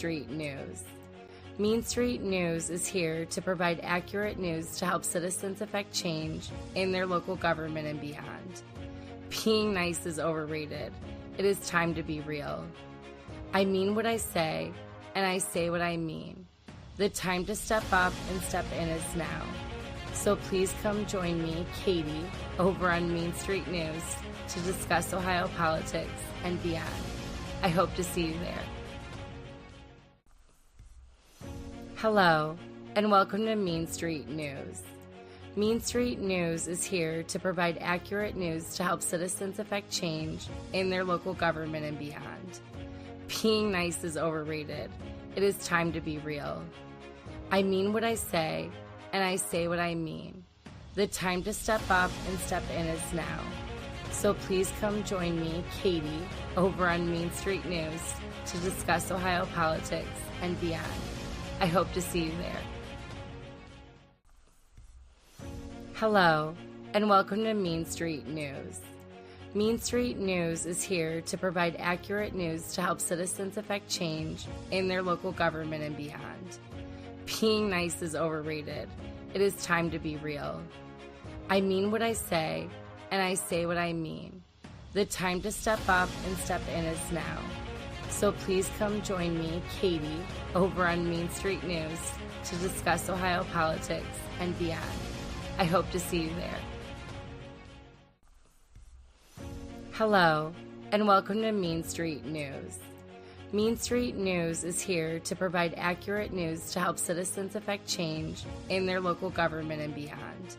Street News. Mean Street News is here to provide accurate news to help citizens affect change in their local government and beyond. Being nice is overrated. It is time to be real. I mean what I say, and I say what I mean. The time to step up and step in is now. So please come join me, Katie, over on Mean Street News to discuss Ohio politics and beyond. I hope to see you there. Hello, and welcome to Mean Street News. Mean Street News is here to provide accurate news to help citizens affect change in their local government and beyond. Being nice is overrated. It is time to be real. I mean what I say, and I say what I mean. The time to step up and step in is now. So please come join me, Katie, over on Mean Street News to discuss Ohio politics and beyond. I hope to see you there. Hello, and welcome to Mean Street News. Mean Street News is here to provide accurate news to help citizens affect change in their local government and beyond. Being nice is overrated. It is time to be real. I mean what I say, and I say what I mean. The time to step up and step in is now. So please come join me, Katie, over on Mean Street News to discuss Ohio politics and beyond. I hope to see you there. Hello, and welcome to Mean Street News. Mean Street News is here to provide accurate news to help citizens affect change in their local government and beyond.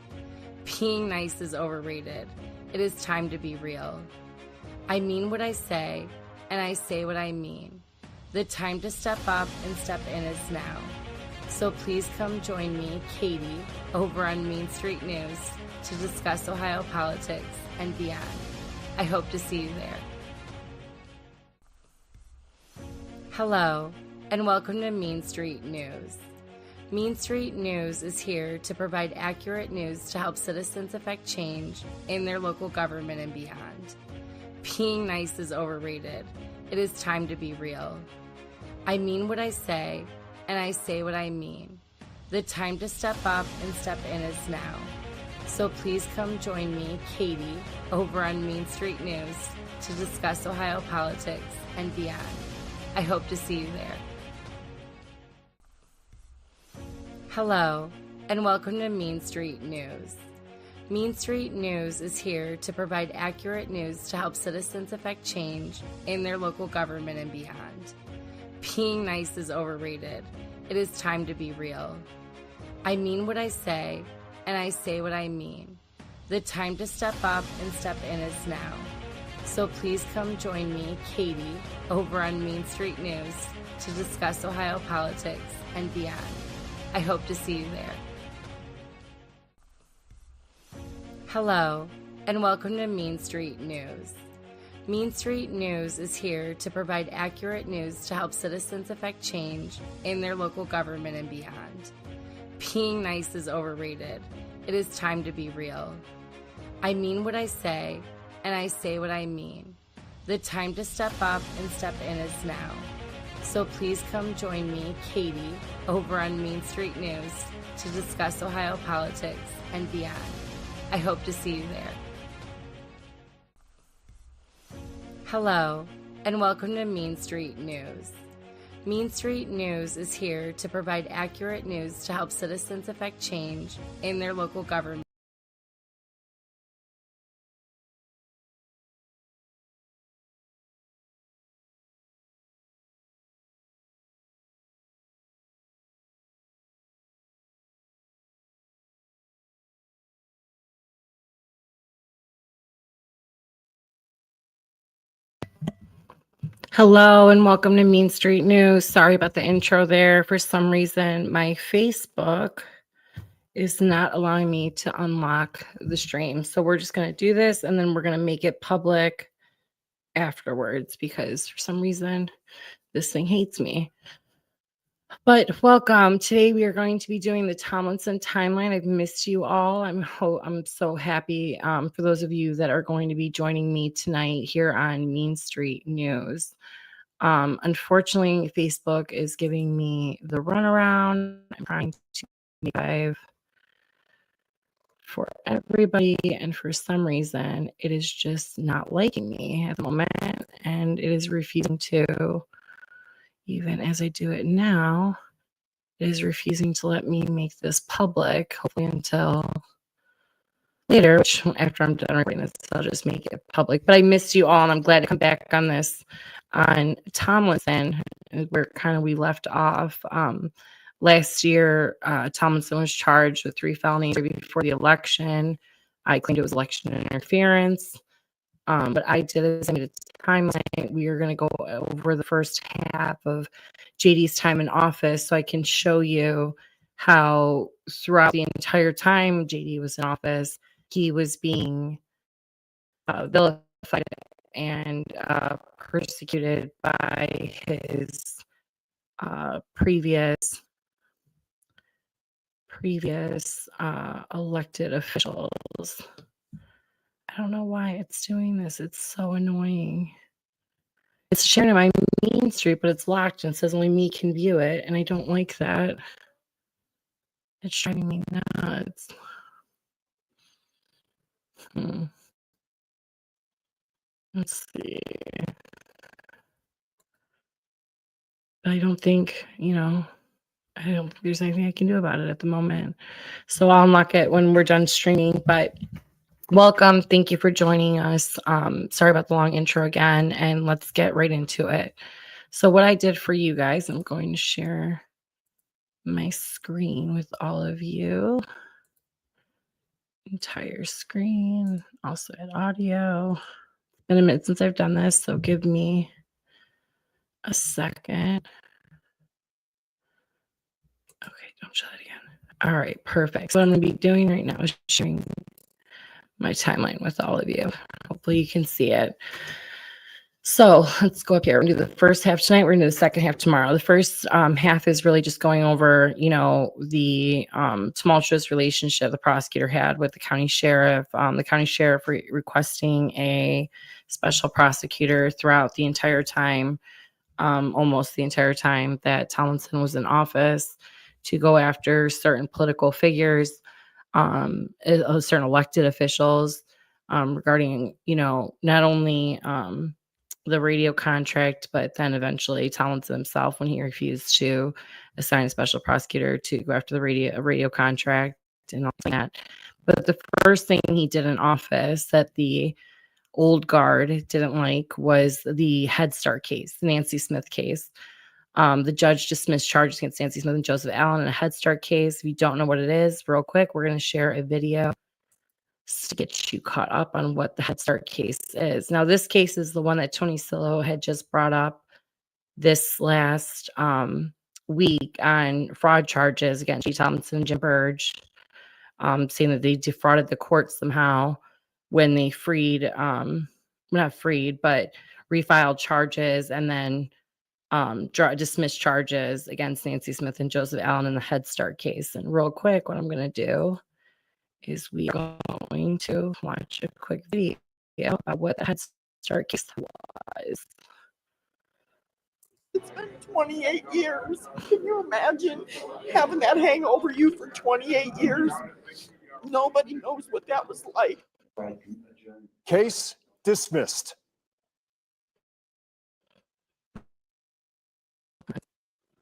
Being nice is overrated. It is time to be real. I mean what I say, and I say what I mean. The time to step up and step in is now. So please come join me, Katie, over on Mean Street News to discuss Ohio politics and beyond. I hope to see you there. Hello, and welcome to Mean Street News. Mean Street News is here to provide accurate news to help citizens affect change in their local government and beyond. Being nice is overrated. It is time to be real. I mean what I say, and I say what I mean. The time to step up and step in is now. So please come join me, Katie, over on Mean Street News to discuss Ohio politics and beyond. I hope to see you there. Hello, and welcome to Mean Street News. Mean Street News is here to provide accurate news to help citizens affect change in their local government and beyond. Being nice is overrated. It is time to be real. I mean what I say, and I say what I mean. The time to step up and step in is now. So please come join me, Katie, over on Mean Street News to discuss Ohio politics and beyond. I hope to see you there. Hello, and welcome to Mean Street News. Mean Street News is here to provide accurate news to help citizens affect change in their local government and beyond. Being nice is overrated. It is time to be real. I mean what I say, and I say what I mean. The time to step up and step in is now. So please come join me, Katie, over on Mean Street News to discuss Ohio politics and beyond. I hope to see you there. Hello, and welcome to Mean Street News. Mean Street News is here to provide accurate news to help citizens affect change in their local government. Hello and welcome to Mean Street News. Sorry about the intro there. For some reason, my Facebook is not allowing me to unlock the stream. So we're just going to do this and then we're going to make it public afterwards because for some reason this thing hates me. But welcome. Today we are going to be doing the Tomlinson timeline. I've missed you all. I'm so happy for those of you that are going to be joining me tonight here on Mean Street News. Unfortunately, Facebook is giving me the runaround. I'm trying to make live for everybody, and for some reason, it is just not liking me at the moment, and it is refusing to, even as I do it now, it is refusing to let me make this public, hopefully until later, which after I'm done recording this, I'll just make it public. But I missed you all, and I'm glad to come back on this on Tomlinson, where kind of we left off. Last year, Tomlinson was charged with 3 felonies before the election. I claimed it was election interference. But I did as I made a timeline. We are going to go over the first half of JD's time in office so I can show you how throughout the entire time JD was in office, he was being vilified and persecuted by his previous elected officials. I don't know why it's doing this. It's so annoying. It's sharing my Main Street, but it's locked and it says only me can view it, and I don't like that. It's driving me nuts. Let's see. I don't think, I don't think there's anything I can do about it at the moment. So I'll unlock it when we're done streaming, but welcome. Thank you for joining us. Sorry about the long intro again, and let's get right into it. So what I did for you guys, I'm going to share my screen with all of you. Entire screen, also add audio. It's been a minute since I've done this, so give me a second. Okay, don't show that again. All right, perfect. So what I'm going to be doing right now is sharing my timeline with all of you. Hopefully you can see it. So let's go up here. We're going to do the first half tonight. We're going to do the second half tomorrow. The first half is really just going over, the tumultuous relationship the prosecutor had with the county sheriff. The county sheriff requesting a special prosecutor throughout the entire time, almost the entire time that Tomlinson was in office, to go after certain political figures, certain elected officials, regarding, not only the radio contract, but then eventually Tomlinson himself, when he refused to assign a special prosecutor to go after the radio contract and all that. But the first thing he did in office that the old guard didn't like was the Head Start case, the Nancy Smith case. The judge dismissed charges against Nancy Smith and Joseph Allen in a Head Start case. If you don't know what it is, real quick, we're going to share a video to get you caught up on what the Head Start case is. Now, this case is the one that Tony Sillo had just brought up this last week on fraud charges against G. Tomlinson and Jim Burge, saying that they defrauded the court somehow when they not freed, but refiled charges and then dismissed charges against Nancy Smith and Joseph Allen in the Head Start case. And real quick, what I'm going to do is we are going to watch a quick video about what the Head Start case was. It's been 28 years. Can you imagine having that hang over you for 28 years? Nobody knows what that was like. Case dismissed.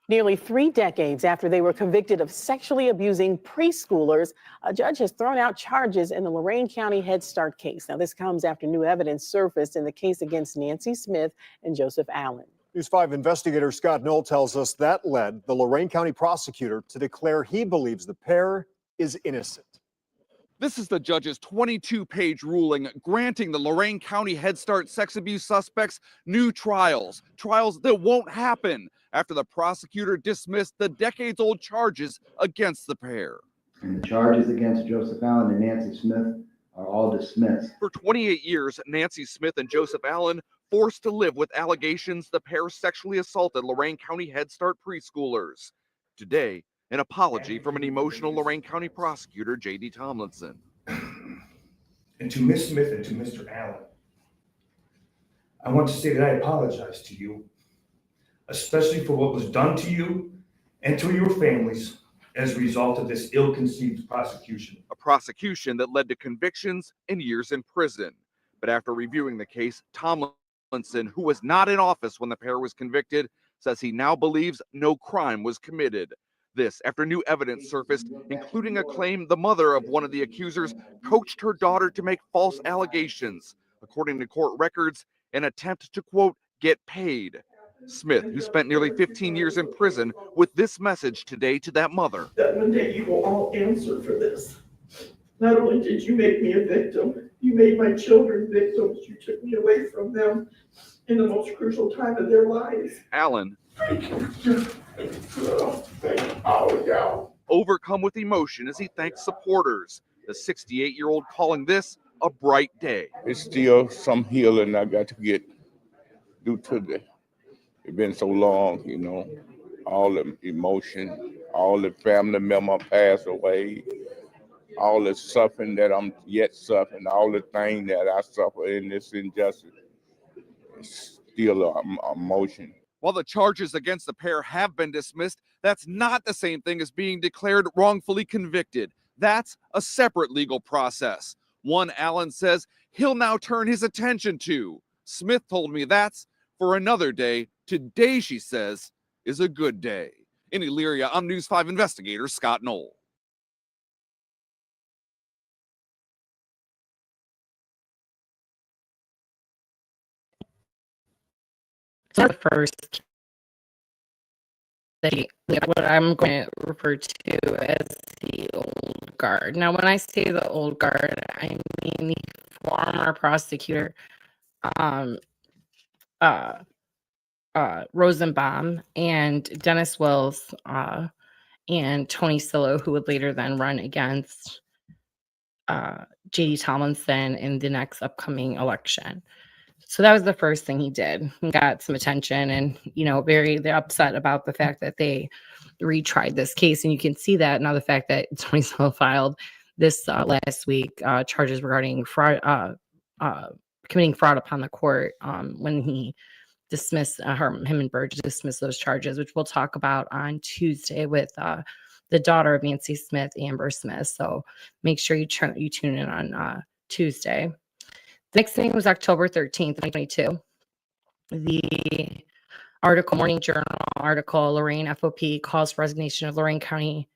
Nearly 3 decades after they were convicted of sexually abusing preschoolers, a judge has thrown out charges in the Lorain County Head Start case. Now, this comes after new evidence surfaced in the case against Nancy Smith and Joseph Allen. News 5 investigator Scott Knoll tells us that led the Lorain County Prosecutor to declare he believes the pair is innocent. This is the judge's 22-page ruling granting the Lorain County Head Start sex abuse suspects new trials that won't happen after the prosecutor dismissed the decades-old charges against the pair. And the charges against Joseph Allen and Nancy Smith are all dismissed. For 28 years, Nancy Smith and Joseph Allen forced to live with allegations the pair sexually assaulted Lorain County Head Start preschoolers. Today, an apology from an emotional Lorain County prosecutor, J.D. Tomlinson. And to Ms. Smith and to Mr. Allen, I want to say that I apologize to you especially for what was done to you and to your families as a result of this ill-conceived prosecution. A prosecution that led to convictions and years in prison. But after reviewing the case, Tomlinson, who was not in office when the pair was convicted, says he now believes no crime was committed. This after new evidence surfaced, including a claim the mother of one of the accusers coached her daughter to make false allegations, according to court records, an attempt to, quote, get paid. Smith, who spent nearly 15 years in prison, with this message today to that mother. That one day you will all answer for this. Not only did you make me a victim, you made my children victims. You took me away from them in the most crucial time of their lives. Alan, Oh, overcome with emotion as he thanks supporters. The 68-year-old calling this a bright day. It's still some healing I got to get due to it's been so long, you know, all the emotion, all the family member passed away, all the suffering that I'm yet suffering, all the things that I suffer in this injustice. It's still an emotion. While the charges against the pair have been dismissed, that's not the same thing as being declared wrongfully convicted. That's a separate legal process. One Allen says he'll now turn his attention to. Smith told me that's for another day. Today, she says, is a good day. In Elyria, I'm News 5 investigator Scott Knoll. So the first, what I'm going to refer to as the old guard. Now, when I say the old guard, I mean the former prosecutor, Rosenbaum and Dennis Wills, and Tony Sillo, who would later then run against J.D. Tomlinson in the next upcoming election. So that was the first thing he did. He got some attention and, they're upset about the fact that they retried this case. And you can see that now the fact that Tony Sillo filed this last week charges regarding fraud, committing fraud upon the court when he dismissed him and Burge dismissed those charges, which we'll talk about on Tuesday with the daughter of Nancy Smith, Amber Smith. So make sure you tune in on Tuesday. The next thing was October 13th, 2022. The Morning Journal article, Lorain FOP calls for resignation of Lorain County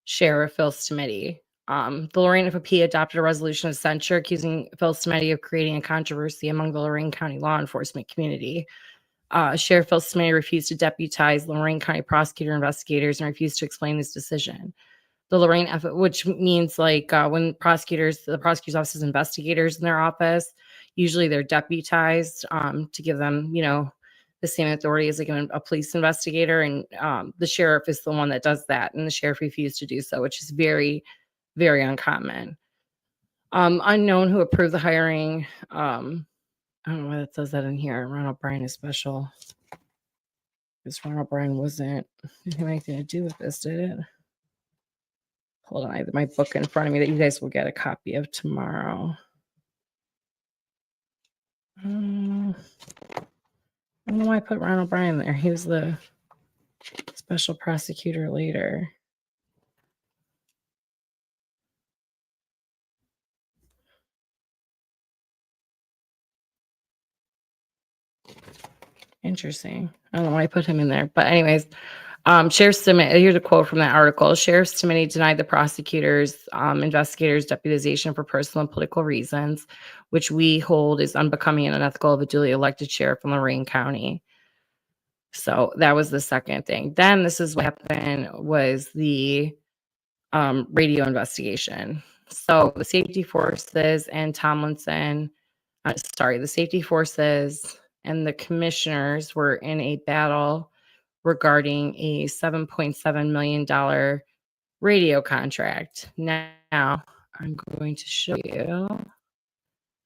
Sheriff Phil Stameti. The Lorain FOP adopted a resolution of censure accusing Phil Stameti of creating a controversy among the Lorain County law enforcement community. Sheriff Phil Stameti refused to deputize Lorain County Prosecutor investigators and refused to explain his decision. The Lorain, which means when the prosecutor's office has investigators in their office, usually they're deputized to give them, the same authority as a police investigator. And the sheriff is the one that does that. And the sheriff refused to do so, which is very, very uncommon. Unknown who approved the hiring. I don't know why that says that in here. Ronald Bryan is special. Because Ronald Bryan wasn't anything to do with this, did it? Hold on, I have my book in front of me that you guys will get a copy of tomorrow. I don't know why I put Ronald Bryan there. He was the special prosecutor later. Interesting. I don't know why I put him in there. But anyways, Sheriff Stameti, here's a quote from that article. Sheriff Stameti denied the prosecutors, investigators' deputization for personal and political reasons, which we hold is unbecoming and unethical of a duly elected sheriff in Lorain County. So that was the second thing. Then this is what happened was the radio investigation. So the safety forces and the safety forces and the commissioners were in a battle regarding a $7.7 million radio contract. Now, I'm going to show you.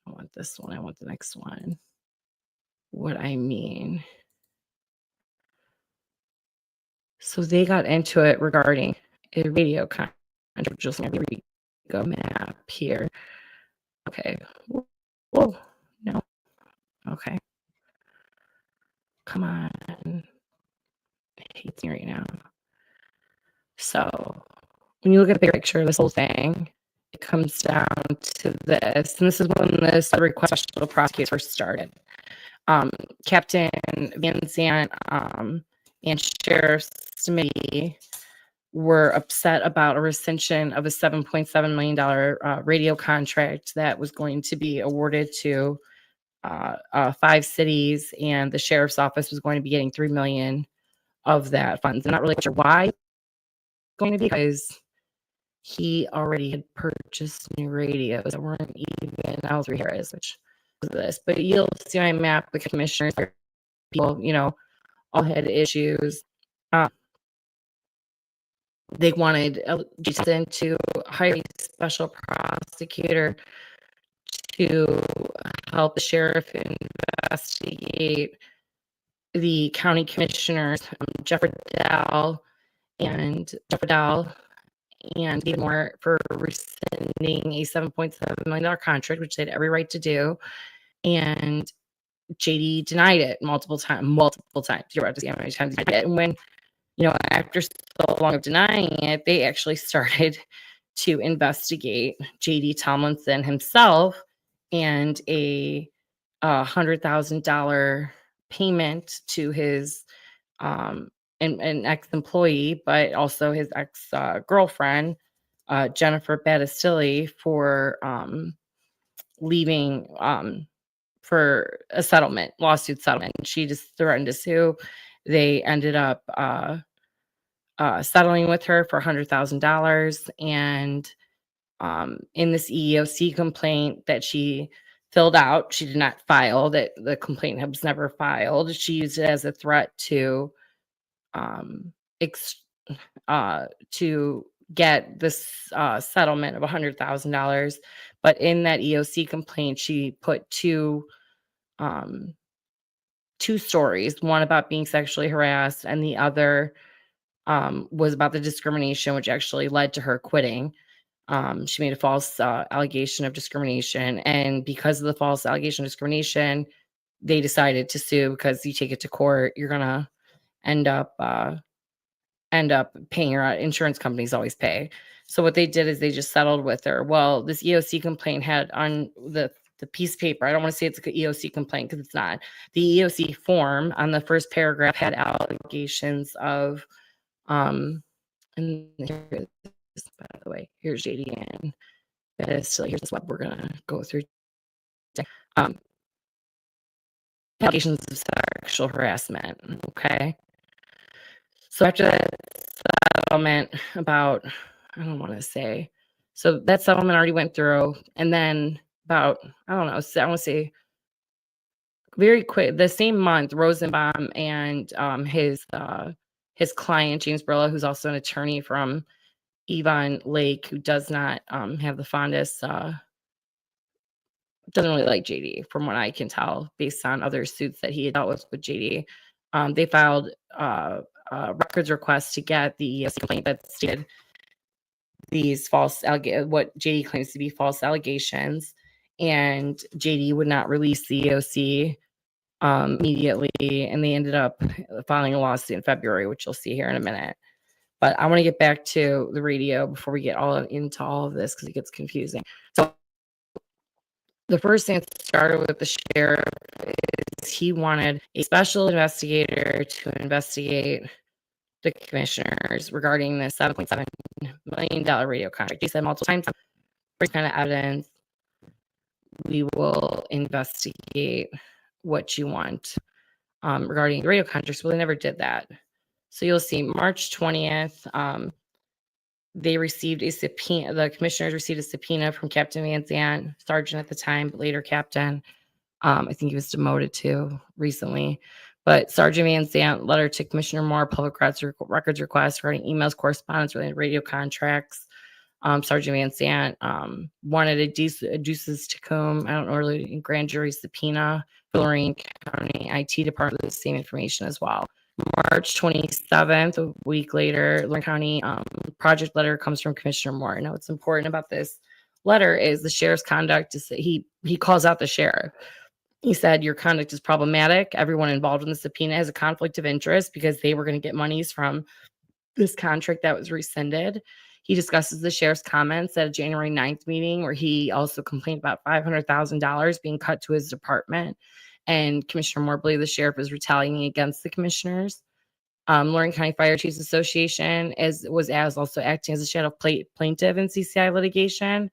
I want this one. I want the next one. What I mean. So they got into it regarding a radio contract. Just let me go map here. Okay. Whoa. No. Okay. Come on. hates me right now. So when you look at the bigger picture of this whole thing, it comes down to this, and this is when this request special prosecutors first started. Captain Van Zandt and Sheriff Smitty were upset about a rescission of a $7.7 million radio contract that was going to be awarded to 5 cities, and the sheriff's office was going to be getting $3 million of that funds. I'm not really sure why it's going to be, because he already had purchased new radios that weren't even L3 which is this. But you'll see my map, the commissioners, people, all had issues. They wanted Jason to hire a special prosecutor to help the sheriff investigate the county commissioners, Jeff Riddell and David Moore, for rescinding a $7.7 million contract, which they had every right to do. And JD denied it multiple times. You're about to see how many times he did it. And when, after so long of denying it, they actually started to investigate JD Tomlinson himself and a $100,000 payment to his an ex-employee, but also his ex-girlfriend, Jennifer Battistelli, for leaving for a lawsuit settlement. She just threatened to sue. They ended up settling with her for $100,000. And in this EEOC complaint that she filled out, she did not file, that the complaint was never filed. She used it as a threat to get this settlement of $100,000. But in that EOC complaint, she put two stories, one about being sexually harassed, and the other was about the discrimination, which actually led to her quitting. She made a false allegation of discrimination, and because of the false allegation of discrimination, they decided to sue, because you take it to court, you're gonna end up paying her out. Insurance companies always pay. So what they did is they just settled with her. Well, this EOC complaint had on the piece of paper, I don't want to say it's an EOC complaint because it's not. The EOC form on the first paragraph had allegations of, and here it is, by the way, here's JD and here's this web we're gonna go through. Allegations of sexual harassment. Okay. So after that settlement, about, I don't want to say, so that settlement already went through, and then about, I don't know, I want to say very quick, the same month, Rosenbaum and his client, James Brilla, who's also an attorney from Yvonne Lake, who does not have the fondest, doesn't really like JD, from what I can tell, based on other suits that he had dealt with JD. They filed records requests to get the EOC complaint that stated these false, what JD claims to be false allegations, and JD would not release the EOC immediately, and they ended up filing a lawsuit in February, which you'll see here in a minute. But I want to get back to the radio before we get into all of this, because it gets confusing. So the first thing that started with the sheriff is he wanted a special investigator to investigate the commissioners regarding the $7.7 million radio contract. He said multiple times, for kind of evidence, we will investigate what you want regarding the radio contracts. Well, they never did that. So you'll see March 20th, they received a subpoena. The commissioners received a subpoena from Captain Van Zandt, sergeant at the time, but later captain. I think he was demoted too recently. But Sergeant Van Zandt letter to Commissioner Moore, public records request regarding emails, correspondence related to radio contracts. Sergeant Van Zandt wanted a deuces to comb, I don't know, really grand jury subpoena for Lorain County IT Department with the same information as well. March 27th, a week later, Lorain County project letter comes from Commissioner Moore. Now, what's important about this letter is the sheriff's conduct. Is that he calls out the sheriff. He said, your conduct is problematic. Everyone involved in the subpoena has a conflict of interest because they were going to get monies from this contract that was rescinded. He discusses the sheriff's comments at a January 9th meeting where he also complained about $500,000 being cut to his department. And Commissioner Moore believed the sheriff was retaliating against the commissioners. Lorain County Fire Chiefs Association was also acting as a shadow plaintiff in CCI litigation.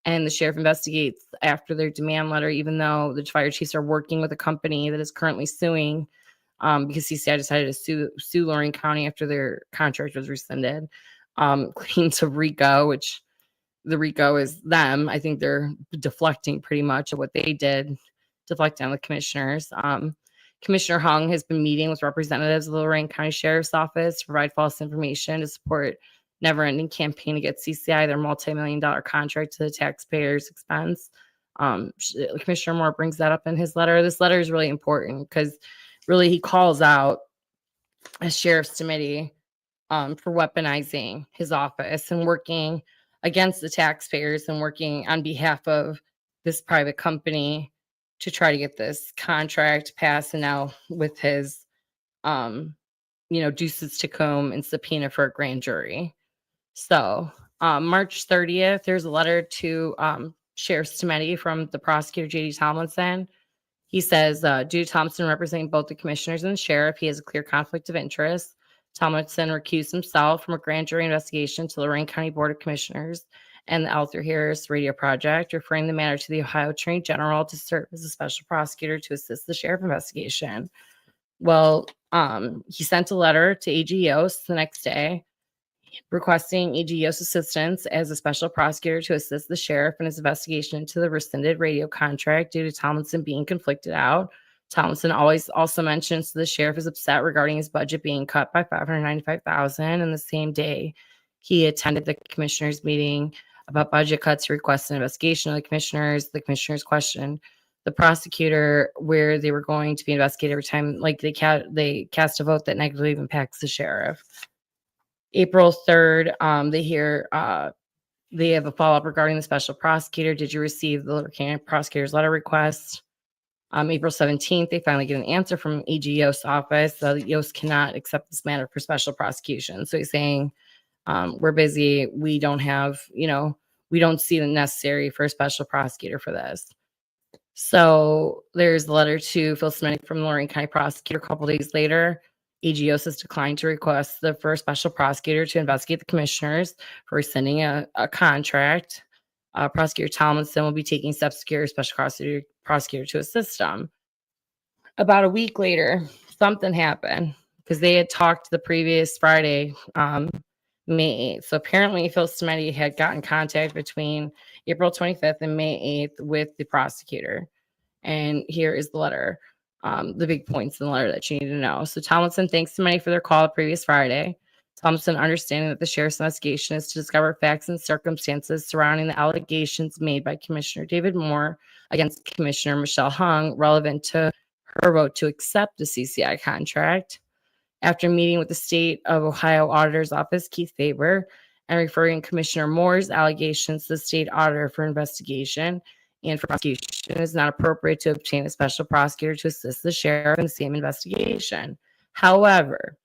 And the sheriff investigates after their demand letter, even though the fire chiefs are working with a company that is currently suing because CCI decided to sue Lorain County after their contract was rescinded. Claims of RICO, which the RICO is them. I think they're deflecting pretty much of what they did, deflecting on the commissioners. Commissioner Hung has been meeting with representatives of the Lorain County Sheriff's Office to provide false information to support never-ending campaign to get CCI their multi-million-dollar contract to the taxpayers' expense. Commissioner Moore brings that up in his letter. This letter is really important because really he calls out a sheriff's committee for weaponizing his office and working against the taxpayers and working on behalf of this private company to try to get this contract passed. And now with his, deuces to comb and subpoena for a grand jury. So March 30th, there's a letter to Sheriff's Committee from the prosecutor, J.D. Tomlinson. He says, due to Thompson representing both the commissioners and the sheriff, he has a clear conflict of interest. Tomlinson recused himself from a grand jury investigation to the Lorain County Board of Commissioners and the Arthur Harris Radio Project, referring the matter to the Ohio Attorney General to serve as a special prosecutor to assist the sheriff investigation. Well, he sent a letter to AG Yost the next day requesting AG Yost assistance as a special prosecutor to assist the sheriff in his investigation into the rescinded radio contract due to Tomlinson being conflicted out. Tomlinson also mentions the sheriff is upset regarding his budget being cut by $595,000. And the same day, he attended the commissioners' meeting about budget cuts to request an investigation of the commissioners. The commissioners questioned the prosecutor where they were going to be investigated every time, like they cast a vote that negatively impacts the sheriff. April 3rd, they have a follow-up regarding the special prosecutor. Did you receive the Lorain County prosecutor's letter request? April 17th, they finally get an answer from AG Yost's office. So Yost cannot accept this matter for special prosecution. So he's saying, we're busy. We don't have, we don't see the necessary for a special prosecutor for this. So there's the letter to Phil Sminik from the Lorain County Prosecutor a couple days later. AG Yost has declined to request the first special prosecutor to investigate the commissioners for rescinding a contract. Prosecutor Tomlinson will be taking steps to secure a special prosecutor to assist them. About a week later, something happened because they had talked the previous Friday, May 8th. So apparently Phil Sminik had gotten contact between April 25th and May 8th with the prosecutor. And here is the letter, the big points in the letter that you need to know. So Tomlinson thanks Sminik for their call the previous Friday. Tomlinson, understanding that the sheriff's investigation is to discover facts and circumstances surrounding the allegations made by Commissioner David Moore against Commissioner Michelle Hung relevant to her vote to accept the CCI contract. After meeting with the State of Ohio Auditor's Office, Keith Faber, and referring Commissioner Moore's allegations to the state auditor for investigation and for prosecution, it is not appropriate to obtain a special prosecutor to assist the sheriff in the same investigation. However,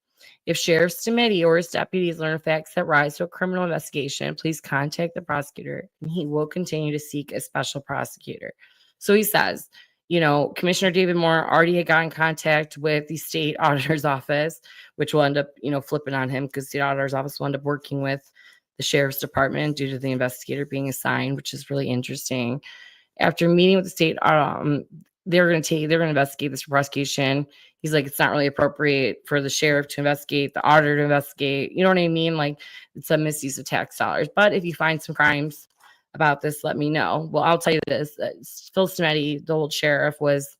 if Sheriff's Committee or his deputies learn of facts that rise to a criminal investigation, please contact the prosecutor and he will continue to seek a special prosecutor. So he says, Commissioner David Moore already had got in contact with the state auditor's office, which will end up, flipping on him because the auditor's office will end up working with the sheriff's department due to the investigator being assigned, which is really interesting. After meeting with the state, they're going to investigate this prosecution. He's like, it's not really appropriate for the sheriff to investigate, the auditor to investigate. You know what I mean? Like, it's a misuse of tax dollars. But if you find some crimes about this, let me know. Well, I'll tell you this. Phil Sminik, the old sheriff, was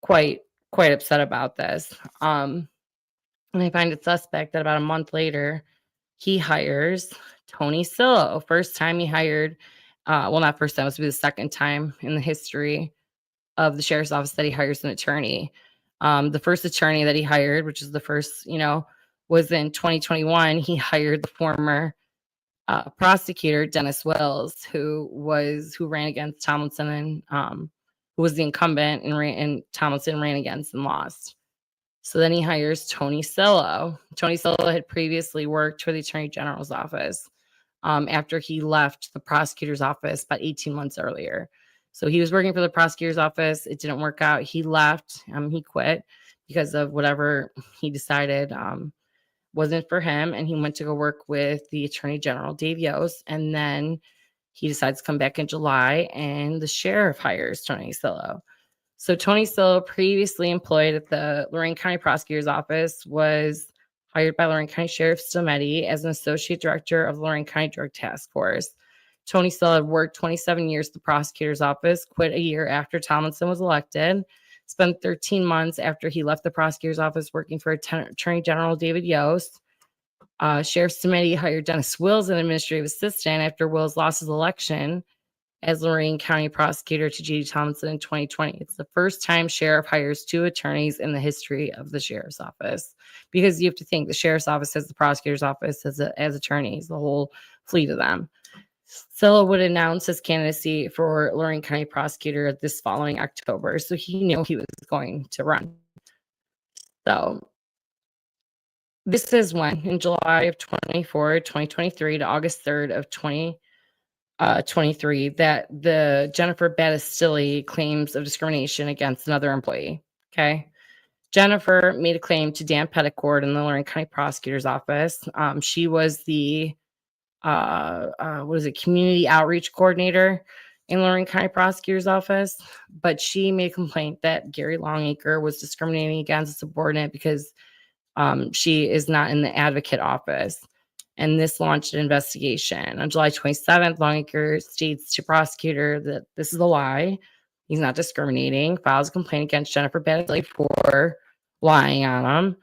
quite upset about this. And I find it suspect that about a month later, he hires Tony Sillo. First time he hired, not first time, this will be the second time in the history of the sheriff's office that he hires an attorney. The first attorney that he hired, which is the first, was in 2021. He hired the former prosecutor, Dennis Wills, who ran against Tomlinson and who who was the incumbent, and Tomlinson ran against and lost. So then he hires Tony Sillo. Tony Sillo had previously worked for the Attorney General's office after he left the prosecutor's office about 18 months earlier. So he was working for the prosecutor's office. It didn't work out. He left. He quit because of whatever he decided wasn't for him. And he went to go work with the Attorney General, Dave Yost. And then he decides to come back in July, and the sheriff hires Tony Sillo. So Tony Sillo, previously employed at the Lorain County Prosecutor's Office, was hired by Lorain County Sheriff Stometi as an associate director of the Lorain County Drug Task Force. Tony Sillo had worked 27 years at the prosecutor's office, quit a year after Tomlinson was elected, spent 13 months after he left the prosecutor's office working for Attorney General David Yost. Sheriff Stometi hired Dennis Wills, an administrative assistant, after Wills lost his election as Lorain County Prosecutor to J.D. Tomlinson in 2020. It's the first time sheriff hires two attorneys in the history of the sheriff's office, because you have to think the sheriff's office has the prosecutor's office as attorneys, the whole fleet of them. Sillo would announce his candidacy for Lorain County Prosecutor this following October, so he knew he was going to run. So this is when, in July of 2023 to August 3rd of 2023, that the Jennifer Battistilli claims of discrimination against another employee. Okay. Jennifer made a claim to Dan Petticord in the Lorain County Prosecutor's Office. She was the community outreach coordinator in Lorain County Prosecutor's Office, but she made a complaint that Gary Longacre was discriminating against a subordinate because she is not in the advocate office. And this launched an investigation. On July 27th, Longacre states to prosecutor that this is a lie. He's not discriminating, files a complaint against Jennifer Battistilli for lying on him.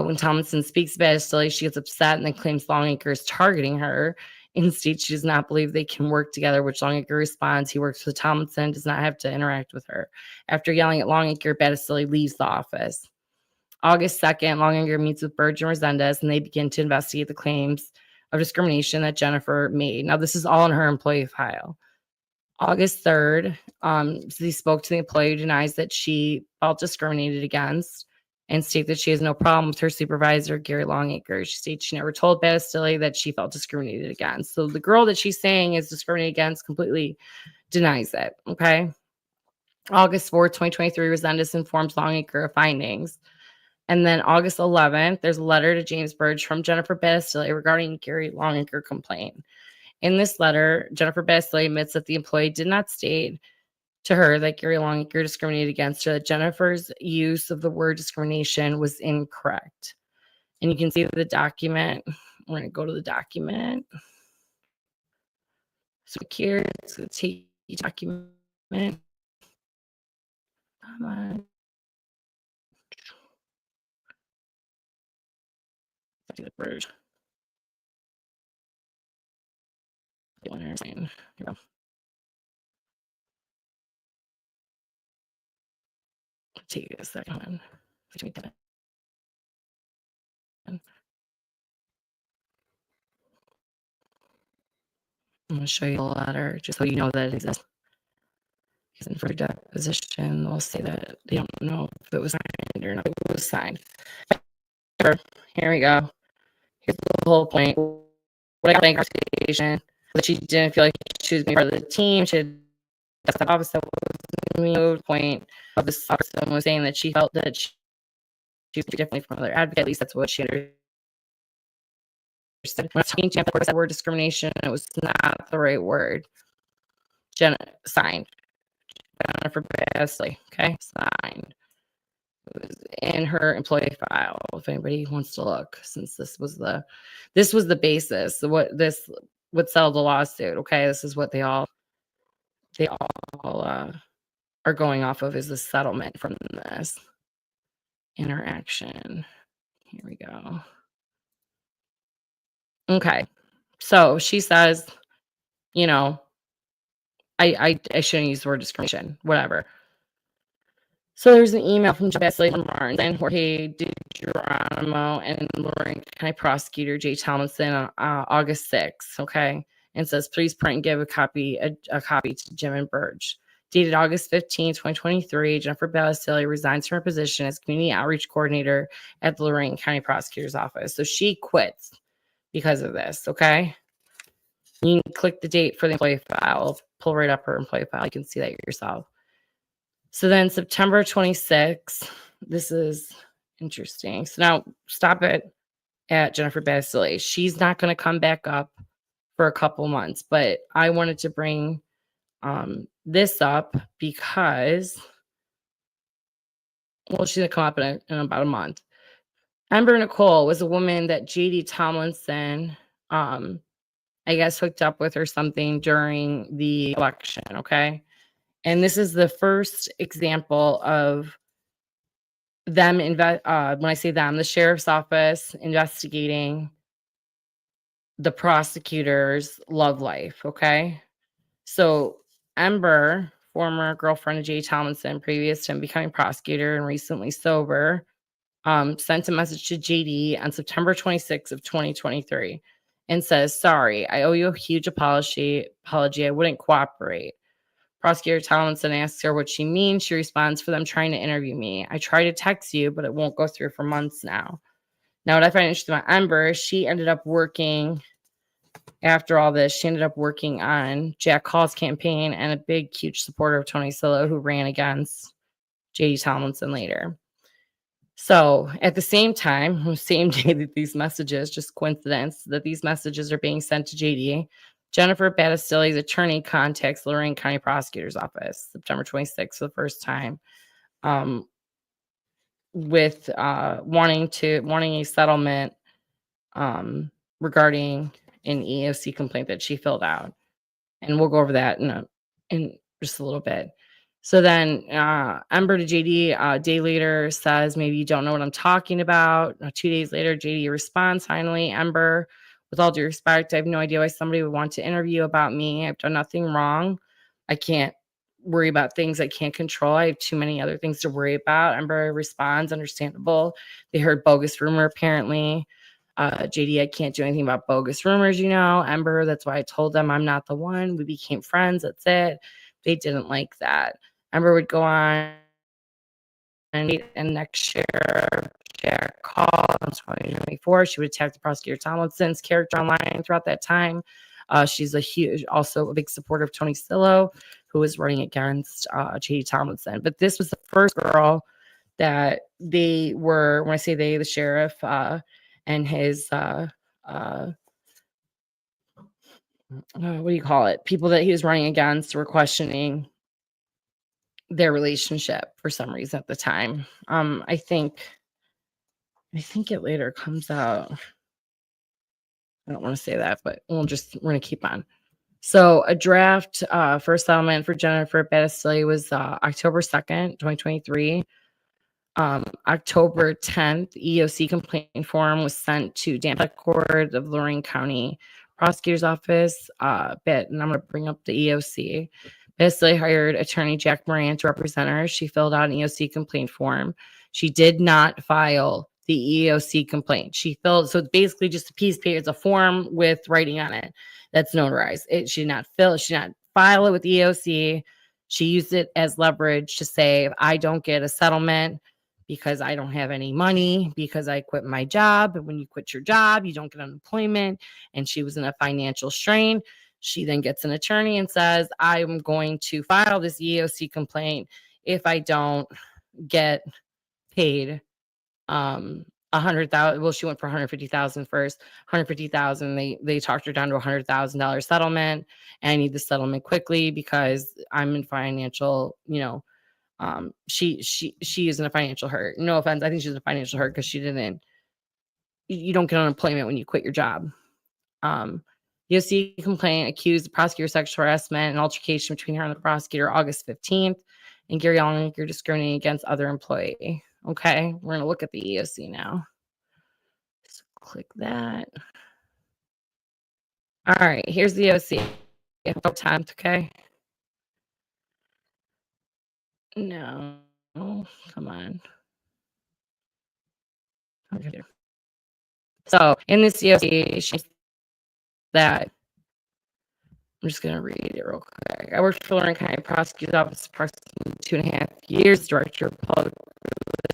When Tomlinson speaks to Battistilli, she gets upset and then claims Longacre is targeting her and states she does not believe they can work together, which Longacre responds he works with Tomlinson, does not have to interact with her. After yelling at Longacre, Battistilli leaves the office. August 2nd, Longacre meets with Burge and Resendez, and they begin to investigate the claims of discrimination that Jennifer made. Now, this is all in her employee file. August 3rd, he spoke to the employee who denies that she felt discriminated against and states that she has no problem with her supervisor, Gary Longacre. She states she never told Battistilli that she felt discriminated against. So the girl that she's saying is discriminated against completely denies it, okay? August 4th, 2023, Resendez informs Longacre of findings. And then August 11th, there's a letter to James Burge from Jennifer Battistilli regarding Gary Longacre complaint. In this letter, Jennifer Battistilli admits that the employee did not state to her that Gary Longacre discriminated against her, that Jennifer's use of the word discrimination was incorrect. And you can see the document. We're going to go to the document. So here, it's going to take the document. Come on. The Burge. Here we go. Take a second. I'm going to show you the letter just so you know that it exists. Because in for deposition, they'll say that they don't know if it was signed or not. It was signed. Here we go. Here's the whole point. What I got in conversation that she didn't feel like she was being part of the team. She had the office that was moved. Point of this person was saying that she felt that she was differently from other advocates. At least that's what she understood. When I was talking to the word discrimination, it was not the right word. Signed. Jennifer Battistilli. Okay, signed. It was in her employee file. If anybody wants to look, since this was the basis. What settled the lawsuit. Okay, this is what they all are going off of, is the settlement from this interaction. Here we go. Okay, so she says, I shouldn't use the word discrimination, whatever. So there's an email from Battistilli from Barnes and Jorge DiGeronimo and Lorain County Prosecutor J. Tomlinson on August 6th, okay? And says, please print and give a copy to Jim and Burge. dated August 15, 2023, Jennifer Battistelli resigns from her position as community outreach coordinator at the Lorain County Prosecutor's Office. So she quits because of this, okay? You can click the date for the employee file. I'll pull right up her employee file. You can see that yourself. So then September 26th, this is interesting. So now stop it at Jennifer Battistelli. She's not going to come back up for a couple months, but I wanted to bring this up because, well, she's going to come up in about a month. Amber Nicole was a woman that JD Tomlinson, I guess, hooked up with or something during the election, okay? And this is the first example of them, when I say them, the sheriff's office investigating the prosecutor's love life, okay? So Ember, former girlfriend of Jay Tomlinson, previous to him becoming prosecutor and recently sober, sent a message to JD on September 26th of 2023 and says, sorry, I owe you a huge apology. I wouldn't cooperate. Prosecutor Tomlinson asks her what she means. She responds, for them trying to interview me. I try to text you, but it won't go through for months now. Now, what I find interesting about Ember, she ended up working, after all this, she ended up working on Jack Hall's campaign and a big, huge supporter of Tony Sillo, who ran against JD Tomlinson later. So at the same time, the same day that these messages, just coincidence that these messages are being sent to JD, Jennifer Battistelli's attorney contacts Lorain County Prosecutor's Office, September 26th for the first time, with wanting a settlement regarding an EEOC complaint that she filled out. And we'll go over that in just a little bit. So then Ember to JD a day later says, maybe you don't know what I'm talking about. 2 days later, JD responds, finally, Ember, with all due respect, I have no idea why somebody would want to interview about me. I've done nothing wrong. I can't worry about things I can't control. I have too many other things to worry about. Ember responds, understandable. They heard bogus rumor, apparently. JD, I can't do anything about bogus rumors, Ember, that's why I told them I'm not the one. We became friends. That's it. They didn't like that. Ember would go on and next year, Jack Hall in 2024, she would attack the prosecutor Tomlinson's character online throughout that time. She's also a big supporter of Tony Sillo, who was running against JD Tomlinson. But this was the first girl that they were, when I say they, the sheriff and his what do you call it? People that he was running against were questioning their relationship for some reason at the time. I think it later comes out. I don't want to say that, but we're going to keep on. So a draft for settlement for Jennifer Battistelli was October 2nd, 2023. October 10th, EOC complaint form was sent to Dan Court of Lorain County Prosecutor's Office. And I'm going to bring up the EOC. Battistelli hired attorney Jack Moran to represent her. She filled out an EOC complaint form. She did not file the EOC complaint. So it's basically just a piece of paper. It's a form with writing on it that's notarized. She did not file it with the EOC. She used it as leverage to say, if I don't get a settlement because I don't have any money, because I quit my job. And when you quit your job, you don't get unemployment. And she was in a financial strain. She then gets an attorney and says, I'm going to file this EOC complaint if I don't get paid $100,000. Well, she went for $150,000 first. $150,000. They talked her down to $100,000 settlement. And I need the settlement quickly because I'm in financial, she is in a financial hurt. No offense. I think she's in a financial hurt because you don't get unemployment when you quit your job. EOC complaint accused the prosecutor of sexual harassment and altercation between her and the prosecutor August 15th. And Gary Allniker discriminating against other employee. Okay, we're going to look at the EOC now. So click that. All right, here's the EOC. Attempt, okay? No, come on. Okay. So in this EOC, that I'm just going to read it real quick. I worked for Lorain County Prosecutor's Office approximately 2.5 years, Director of Public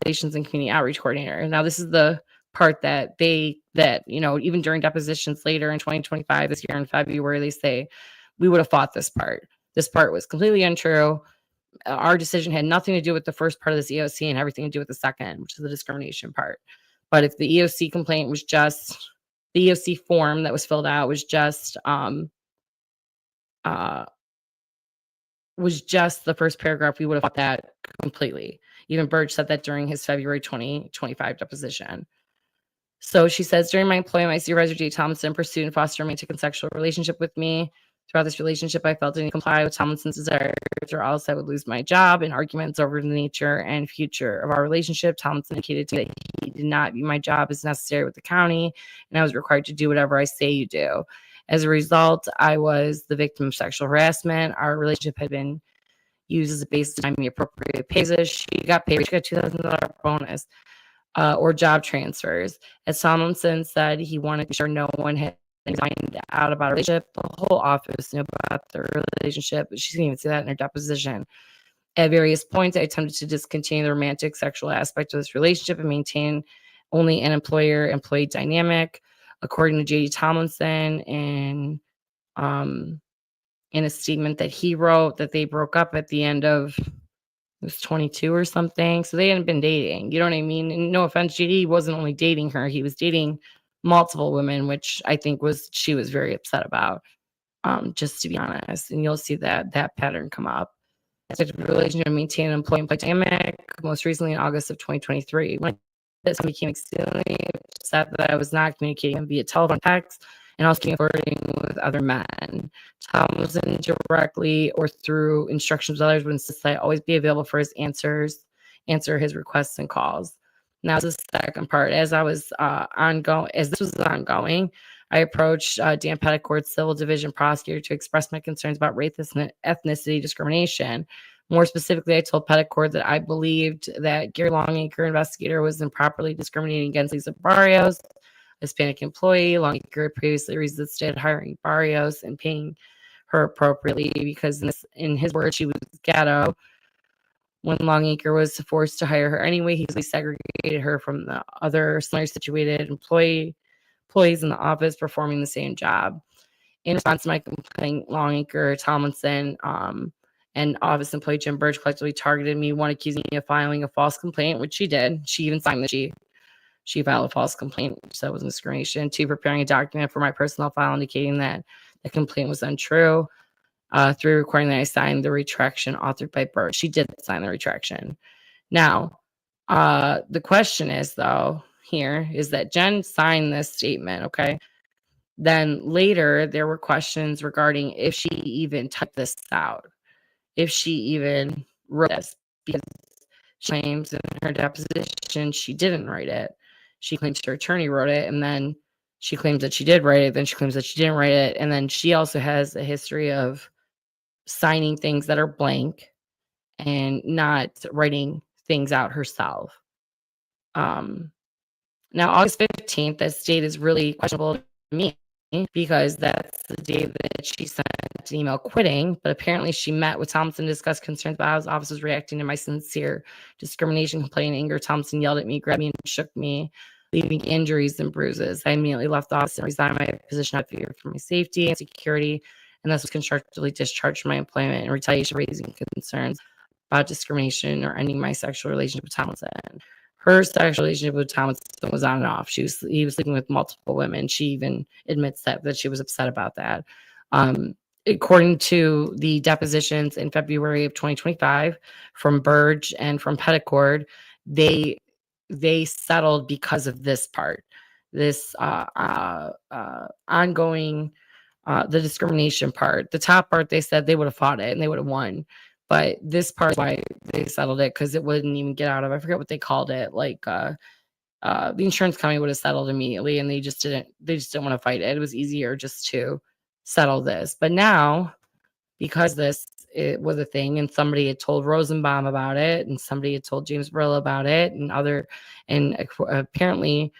Relations and Community Outreach Coordinator. Now, this is the part that even during depositions later in 2025, this year in February, they say, we would have fought this part. This part was completely untrue. Our decision had nothing to do with the first part of this EOC and everything to do with the second, which is the discrimination part. But if the EOC complaint was just, the EOC form that was filled out was just the first paragraph, we would have fought that completely. Even Burge said that during his February 2025 deposition. So she says, during my employment, my supervisor, J. Tomlinson, pursued and fostered a romantic and sexual relationship with me. Throughout this relationship, I felt I didn't comply with Tomlinson's desires, or else I would lose my job. In arguments over the nature and future of our relationship, Tomlinson indicated to me that he did not view my job as necessary with the county, and I was required to do whatever I say you do. As a result, I was the victim of sexual harassment. Our relationship had been used as a basis to find me appropriate pay. She got paid. She got $2,000 bonus or job transfers. As Tomlinson said, he wanted to be sure no one had find out about a relationship. The whole office knew about the relationship, but she didn't even say that in her deposition. At various points, I attempted to discontinue the romantic sexual aspect of this relationship and maintain only an employer-employee dynamic. According to J.D. Tomlinson, in a statement that he wrote, that they broke up at the end of, it was 22 or something. So they hadn't been dating. You know what I mean? And no offense, JD wasn't only dating her. He was dating multiple women, which I think she was very upset about, just to be honest. And you'll see that pattern come up. The relationship maintain an employee-employee dynamic, most recently in August of 2023. When this became extremely upset that I was not communicating via telephone, text, and also communicating with other men. Tomlinson directly or through instructions of others would insist that I always be available for his answer his requests and calls. Now, the second part, as this was ongoing, I approached Dan Petticourt, Civil Division Prosecutor, to express my concerns about race and ethnicity discrimination. More specifically, I told Petticourt that I believed that Gary Longacre, investigator, was improperly discriminating against Lisa Barrios, Hispanic employee. Longacre previously resisted hiring Barrios and paying her appropriately because, in his words, she was ghetto. When Longacre was forced to hire her anyway, he segregated her from the other similarly situated employees in the office performing the same job. In response to my complaint, Longacre, Tomlinson, and office employee Jim Burge collectively targeted me, one accusing me of filing a false complaint, which she did. She even signed that she filed a false complaint, so it was discrimination. Two, preparing a document for my personnel file indicating that the complaint was untrue. Three, recording that I signed the retraction authored by Burge. She did sign the retraction. Now, the question is, though, here is that Jen signed this statement, okay? Then later, there were questions regarding if she even typed this out, if she even wrote this, because she claims in her deposition she didn't write it. She claims her attorney wrote it, and then she claims that she did write it, then she claims that she didn't write it, and then she also has a history of signing things that are blank and not writing things out herself. Now, August 15th, that date is really questionable to me because that's the day that she sent an email quitting, but apparently she met with Thompson to discuss concerns about how his office was reacting to my sincere discrimination complaint and anger. Thompson yelled at me, grabbed me, and shook me, leaving injuries and bruises. I immediately left the office and resigned my position out of fear for my safety and security, and thus was constructively discharged from my employment in retaliation, raising concerns about discrimination or ending my sexual relationship with Tomlinson. Her sexual relationship with Tomlinson was on and off. He was sleeping with multiple women. She even admits that she was upset about that. According to the depositions in February of 2025 from Burge and from Petticourt, they settled because of this part, this ongoing, the discrimination part. The top part, they said they would have fought it and they would have won. But this part is why they settled it, because it wouldn't even get out of, I forget what they called it. Like the insurance company would have settled immediately, and they just didn't want to fight it. It was easier just to settle this. But now, because it was a thing, and somebody had told Rosenbaum about it, and somebody had told James Barilla about it, and apparently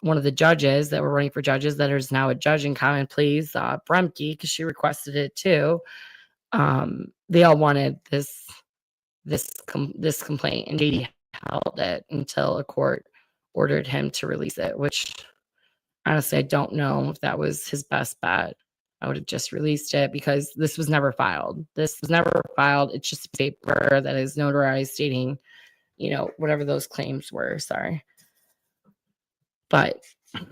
one of the judges that were running for judges that is now a judge in common pleas, Bremke, because she requested it too. They all wanted this complaint, and JD held it until a court ordered him to release it, which honestly, I don't know if that was his best bet. I would have just released it because this was never filed. It's just paper that is notarized stating, whatever those claims were. Sorry. But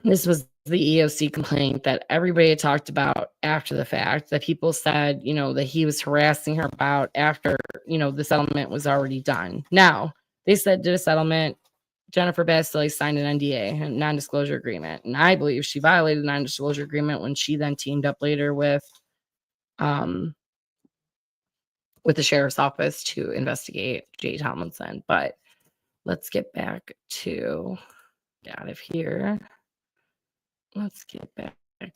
this was the EOC complaint that everybody had talked about after the fact, that people said, that he was harassing her about after, the settlement was already done. Now, they said did a settlement. Jennifer Bastille signed an NDA, a non-disclosure agreement. And I believe she violated the non-disclosure agreement when she then teamed up later with the sheriff's office to investigate Jay Tomlinson. But let's get back to out of here. Let's get back to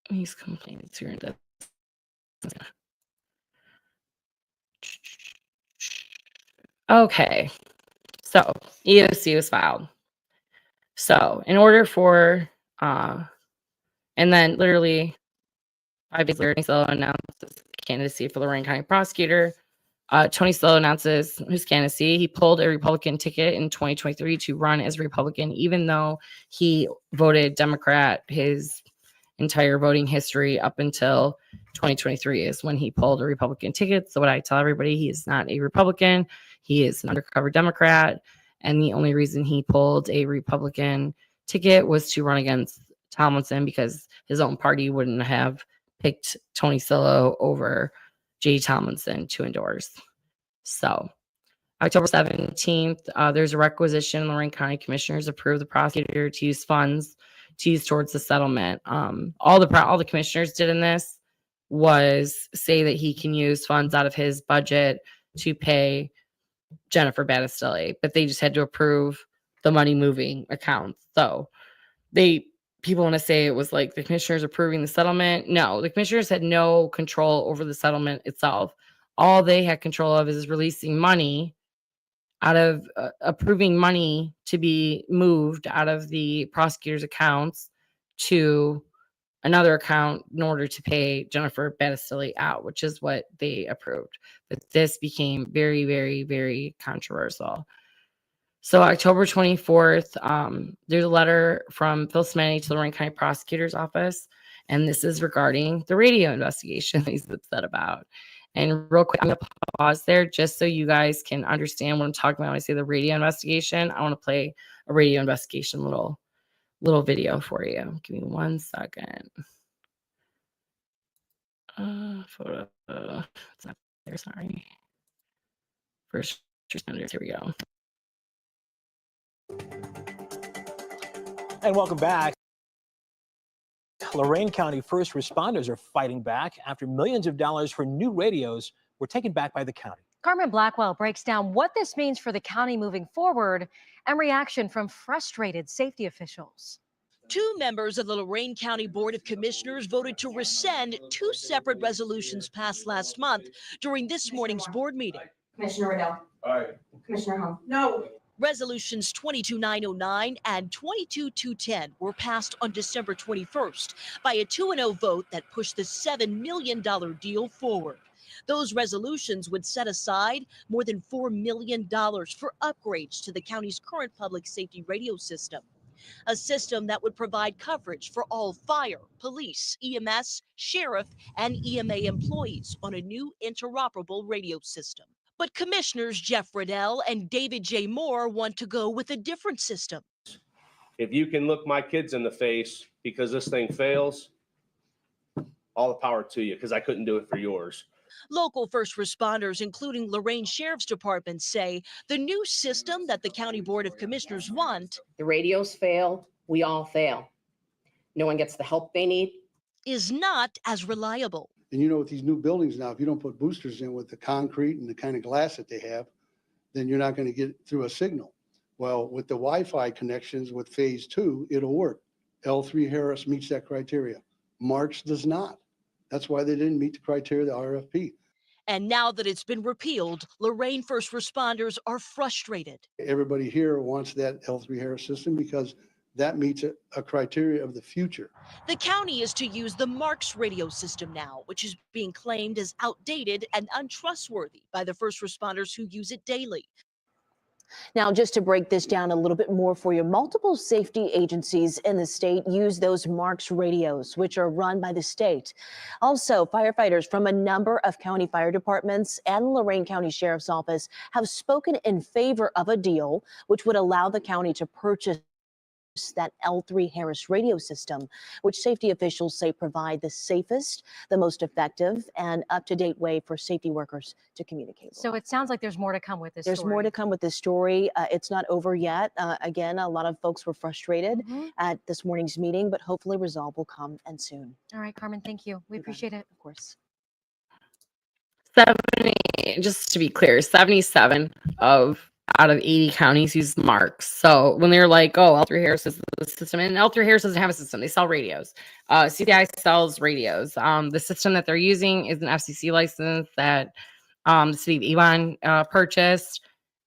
these complaints here. Okay, so EOC was filed. So in order for, and then literally 5 days later, Tony Stillo announces candidacy for Lorain County Prosecutor. Tony Stillo announces his candidacy. He pulled a Republican ticket in 2023 to run as Republican, even though he voted Democrat his entire voting history up until 2023 is when he pulled a Republican ticket. So what I tell everybody, he is not a Republican. He is an undercover Democrat. And the only reason he pulled a Republican ticket was to run against Tomlinson because his own party wouldn't have picked Tony Stillo over J. Tomlinson to endorse. So October 17th, there's a requisition. Lorain County Commissioners approved the prosecutor to use funds to use towards the settlement. All the commissioners did in this was say that he can use funds out of his budget to pay Jennifer Bastille, but they just had to approve the money moving accounts. So people want to say it was like the commissioners approving the settlement. No, the commissioners had no control over the settlement itself. All they had control of is releasing money out of approving money to be moved out of the prosecutor's accounts to another account in order to pay Jennifer Bastille out, which is what they approved. But this became very, very, very controversial. So October 24th, there's a letter from Phil Smanny to the Lorain County Prosecutor's Office, and this is regarding the radio investigation he's upset about. And real quick, I'm going to pause there just so you guys can understand what I'm talking about when I say the radio investigation. I want to play a radio investigation little video for you. Give me 1 second. Photo. It's not there, sorry. First responders, here we go. And welcome back. Lorain County first responders are fighting back after millions of dollars for new radios were taken back by the county. Carmen Blackwell breaks down what this means for the county moving forward and reaction from frustrated safety officials. 2 members of the Lorain County Board of Commissioners voted to rescind 2 separate resolutions passed last month during this morning's board meeting. Commissioner Riddell. Aye. Commissioner Hung. No. Resolutions 22909 and 22210 were passed on December 21st by a 2-0 vote that pushed the $7 million deal forward. Those resolutions would set aside more than $4 million for upgrades to the county's current public safety radio system, a system that would provide coverage for all fire, police, EMS, sheriff, and EMA employees on a new interoperable radio system. But Commissioners Jeff Riddell and David J. Moore want to go with a different system. If you can look my kids in the face because this thing fails, all the power to you, because I couldn't do it for yours. Local first responders, including Lorain Sheriff's Department, say the new system that the County Board of Commissioners want. The radios fail, we all fail. No one gets the help they need. Is not as reliable. And with these new buildings now, if you don't put boosters in with the concrete and the kind of glass that they have, then you're not going to get through a signal. Well, with the Wi-Fi connections with phase 2, it'll work. L3 Harris meets that criteria. March does not. That's why they didn't meet the criteria of the RFP. And now that it's been repealed, Lorain first responders are frustrated. Everybody here wants that L3 Harris system because that meets a criteria of the future. The county is to use the Marks radio system now, which is being claimed as outdated and untrustworthy by the first responders who use it daily. Now, just to break this down a little bit more for you, multiple safety agencies in the state use those Marks radios, which are run by the state. Also, firefighters from a number of county fire departments and Lorain County Sheriff's Office have spoken in favor of a deal which would allow the county to purchase that L3 Harris radio system, which safety officials say provide the safest, the most effective, and up-to-date way for safety workers to communicate. So it sounds like there's more to come with this There's story. more to come with this story. It's not over yet. Again, a lot of folks were frustrated at this morning's meeting, but hopefully resolve will come and soon. All right, Carmen, thank you. We appreciate it. Of course. 70, just to be clear, 77 out of 80 counties use Marks. So when they're like, oh, L3 Harris is the system, and L3 Harris doesn't have a system, they sell radios. CDI sells radios. The system that they're using is an FCC license that the city of Avon purchased,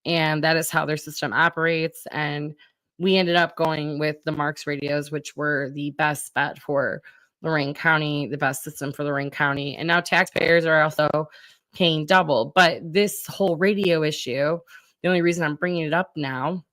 and that is how their system operates. And we ended up going with the Marks radios, which were the best bet for Lorain County, the best system for Lorain County. And now taxpayers are also paying double. But this whole radio issue, the only reason I'm bringing it up now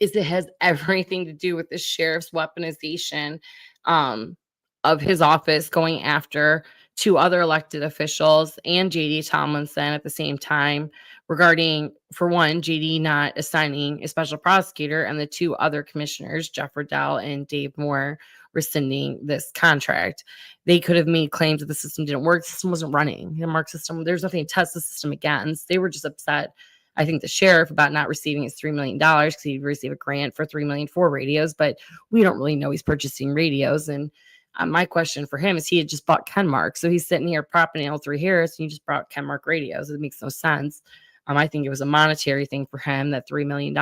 is it has everything to do with the sheriff's weaponization of his office going after two other elected officials and JD Tomlinson at the same time regarding, for one, JD not assigning a special prosecutor, and the two other commissioners, Jeff Riddell and Dave Moore, rescinding this contract. They could have made claims that the system didn't work. The system wasn't running. The Mark system, there's nothing to test the system against. They were just upset, I think, the sheriff about not receiving his $3 million because he received a grant for $3 million for radios, but we don't really know he's purchasing radios. And my question for him is, he had just bought Kenmark. So he's sitting here propping L3 Harris, and you just brought Kenmark radios. It makes no sense. I think it was a monetary thing for him, that $3 million,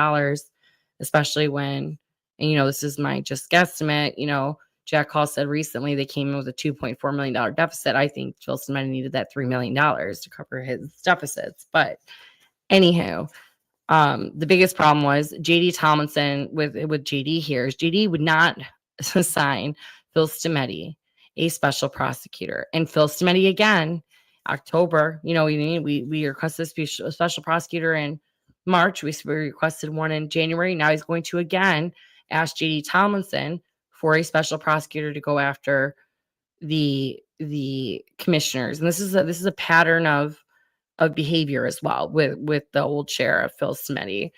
especially when, and, this is my just guesstimate, Jack Hall said recently they came in with a $2.4 million deficit. I think Phil Smetty needed that $3 million to cover his deficits. But anywho, the biggest problem was JD Tomlinson with JD here is JD would not assign Phil Smetty a special prosecutor. And Phil Smetty, again, October, we requested a special prosecutor in March. We requested one in January. Now he's going to again ask JD Tomlinson for a special prosecutor to go after the commissioners. And this is a pattern of behavior as well with the old sheriff, Phil Smetty.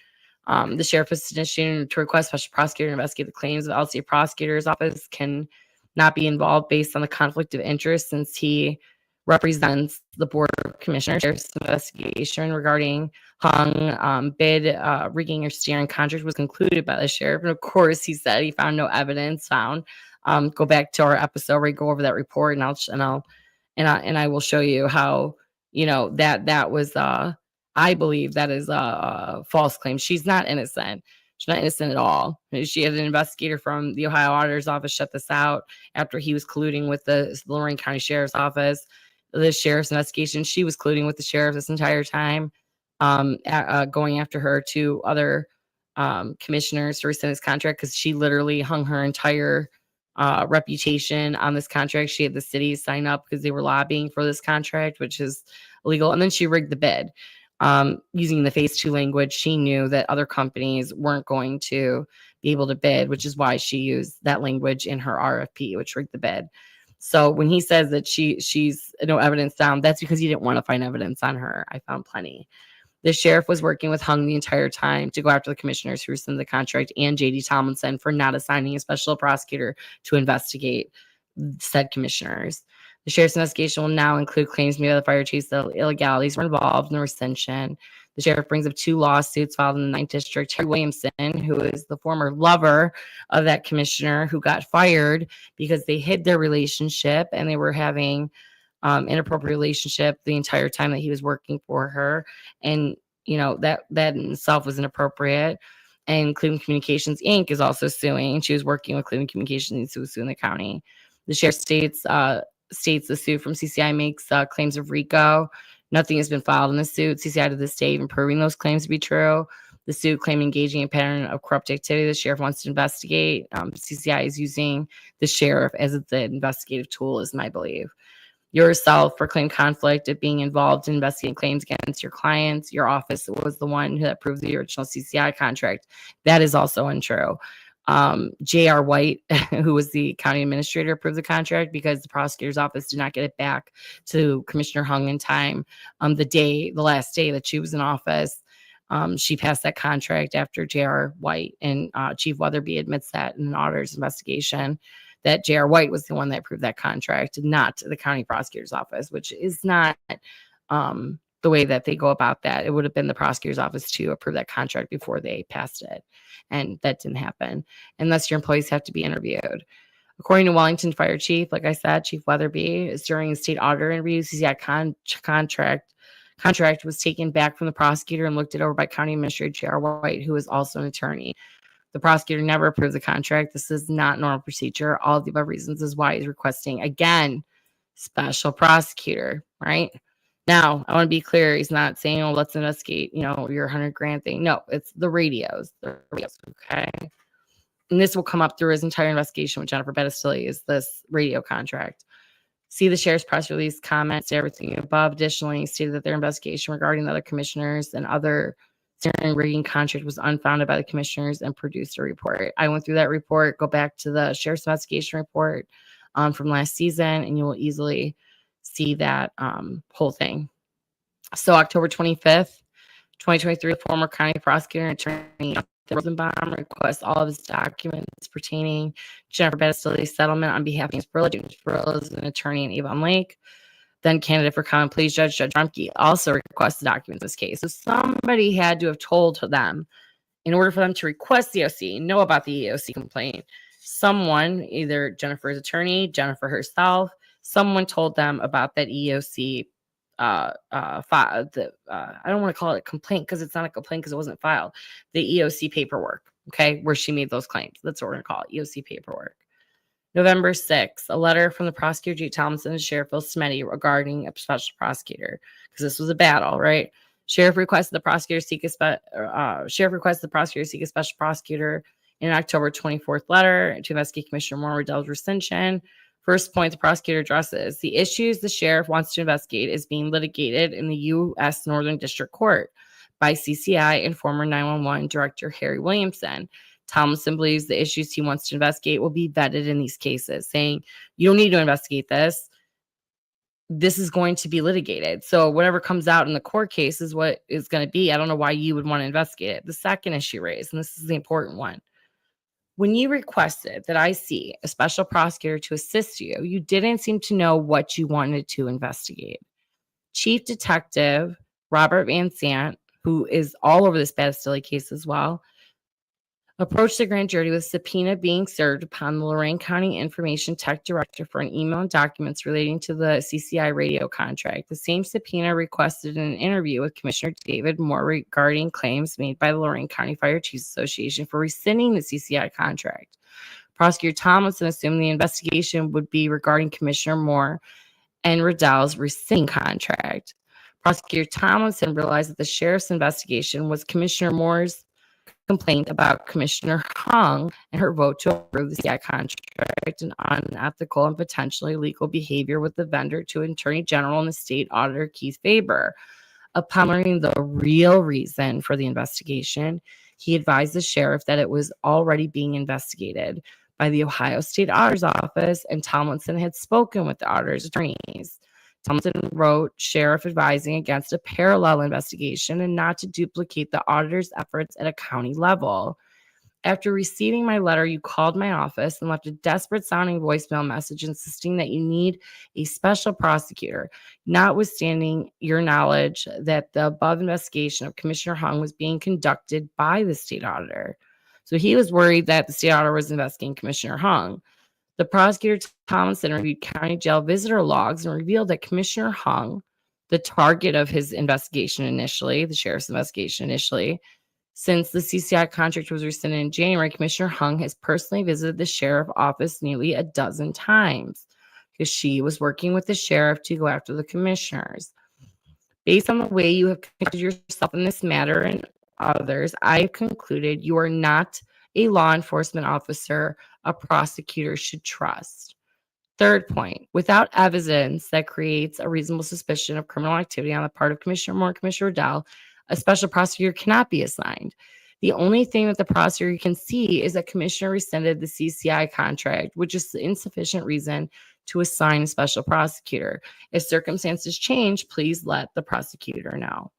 The sheriff is initiating to request special prosecutor to investigate the claims of LCA prosecutor's office can not be involved based on the conflict of interest, since he represents the board of commissioners. Sheriff's investigation regarding hung bid rigging or steering contract was concluded by the sheriff, and of course he said he found no evidence found. Go back to our episode where we go over that report, and I will show you how that was I believe that is a false claim. She's not innocent. She's not innocent at all. She had an investigator from the Ohio Auditor's Office shut this out after he was colluding with the Lorain County Sheriff's Office. The sheriff's investigation, she was colluding with the sheriff this entire time, going after her two other commissioners to rescind this contract, because she literally hung her entire reputation on this contract. She had the city sign up because they were lobbying for this contract, which is illegal. And then she rigged the bid. Using the phase 2 language, she knew that other companies weren't going to be able to bid, which is why she used that language in her RFP, which rigged the bid. So when he says that she's no evidence found, that's because he didn't want to find evidence on her. I found plenty. The sheriff was working with Hung the entire time to go after the commissioners who rescinded the contract and JD Tomlinson for not assigning a special prosecutor to investigate said commissioners. The sheriff's investigation will now include claims made by the fire chiefs that illegalities were involved in the rescission. The sheriff brings up 2 lawsuits filed in the 9th District. Terry Williamson, who is the former lover of that commissioner who got fired because they hid their relationship and they were having inappropriate relationship the entire time that he was working for her. And, that in itself was inappropriate. And Cleveland Communications, Inc. is also suing. She was working with Cleveland Communications, who was suing the county. The sheriff states the suit from CCI makes claims of RICO Nothing has been filed in the suit. CCI to this day even proving those claims to be true. The suit claiming engaging in a pattern of corrupt activity the sheriff wants to investigate. CCI is using the sheriff as the investigative tool, is my belief. Yourself proclaimed conflict of being involved in investigating claims against your clients. Your office was the one that approved the original CCI contract. That is also untrue. J.R. White, who was the county administrator, approved the contract because the prosecutor's office did not get it back to Commissioner Hung in time. The last day that she was in office, she passed that contract after J.R. White, and Chief Weatherby admits that in an auditor's investigation that J.R. White was the one that approved that contract, not the county prosecutor's office, which is not the way that they go about that. It would have been the prosecutor's office to approve that contract before they passed it. And that didn't happen. Unless your employees have to be interviewed. According to Wellington Fire Chief, like I said, Chief Weatherby, is during a state auditor interview, CCI contract was taken back from the prosecutor and looked it over by County Administrator J.R. White, who is also an attorney. The prosecutor never approved the contract. This is not normal procedure. All of the above reasons is why he's requesting, again, special prosecutor, right? Now, I want to be clear. He's not saying, oh, let's investigate, your $100,000 thing. No, it's the radios, okay? And this will come up through his entire investigation with Jennifer Battistelli, is this radio contract. See the sheriff's press release comments, everything above. Additionally, stated that their investigation regarding the other commissioners and other steering rigging contract was unfounded by the commissioners and produced a report. I went through that report. Go back to the sheriff's investigation report from last season, and you will easily see that whole thing. So October 25th, 2023, the former county prosecutor and attorney Rosenbaum requests all of his documents pertaining to Jennifer Battistelli's settlement on behalf of James Barilla. James Barilla is an attorney in Avon Lake. Then candidate for common pleas, Judge Drumke, also requested documents in this case. So somebody had to have told them, in order for them to request the EOC, know about the EOC complaint, someone, either Jennifer's attorney, Jennifer herself, someone told them about that EOC. I don't want to call it a complaint because it's not a complaint because it wasn't filed. The EOC paperwork, okay, where she made those claims. That's what we're going to call it, EOC paperwork. November 6th, a letter from the prosecutor, G. Tomlinson, and Sheriff Phil Smetty regarding a special prosecutor, because this was a battle, right? Sheriff requested the prosecutor seek a special prosecutor in an October 24th letter to investigate Commissioner Moore Riddell's rescission. First point the prosecutor addresses: the issues the sheriff wants to investigate is being litigated in the U.S. Northern District Court by CCI and former 911 Director Harry Williamson. Tomlinson believes the issues he wants to investigate will be vetted in these cases, saying, you don't need to investigate this. This is going to be litigated. So whatever comes out in the court case is what is going to be. I don't know why you would want to investigate it. The second issue raised, and this is the important one. When you requested that I see a special prosecutor to assist you, you didn't seem to know what you wanted to investigate. Chief Detective Robert Van Sant, who is all over this Battistelli case as well, approached the grand jury with a subpoena being served upon the Lorain County Information Tech Director for an email and documents relating to the CCI radio contract. The same subpoena requested an interview with Commissioner David Moore regarding claims made by the Lorain County Fire Chiefs Association for rescinding the CCI contract. Prosecutor Tomlinson assumed the investigation would be regarding Commissioner Moore and Riddell's rescinding contract. Prosecutor Tomlinson realized that the sheriff's investigation was Commissioner Moore's complaint about Commissioner Hung and her vote to approve the CCI contract and unethical and potentially illegal behavior with the vendor to Attorney General and the State Auditor Keith Faber. Upon learning the real reason for the investigation, he advised the sheriff that it was already being investigated by the Ohio State Auditor's Office, and Tomlinson had spoken with the auditor's attorneys. Tomlinson wrote sheriff advising against a parallel investigation and not to duplicate the auditor's efforts at a county level. After receiving my letter, you called my office and left a desperate sounding voicemail message insisting that you need a special prosecutor, notwithstanding your knowledge that the above investigation of Commissioner Hung was being conducted by the state auditor. So he was worried that the state auditor was investigating Commissioner Hung. The prosecutor, Tomlinson, reviewed county jail visitor logs and revealed that Commissioner Hung, the target of his investigation initially, the sheriff's investigation initially, since the CCI contract was rescinded in January, Commissioner Hung has personally visited the sheriff's office nearly a dozen times because she was working with the sheriff to go after the commissioners. Based on the way you have conducted yourself in this matter and others, I have concluded you are not a law enforcement officer a prosecutor should trust. Third point, without evidence that creates a reasonable suspicion of criminal activity on the part of Commissioner Moore and Commissioner Riddell, a special prosecutor cannot be assigned. The only thing that the prosecutor can see is that Commissioner rescinded the CCI contract, which is insufficient reason to assign a special prosecutor. If circumstances change, please let the prosecutor know.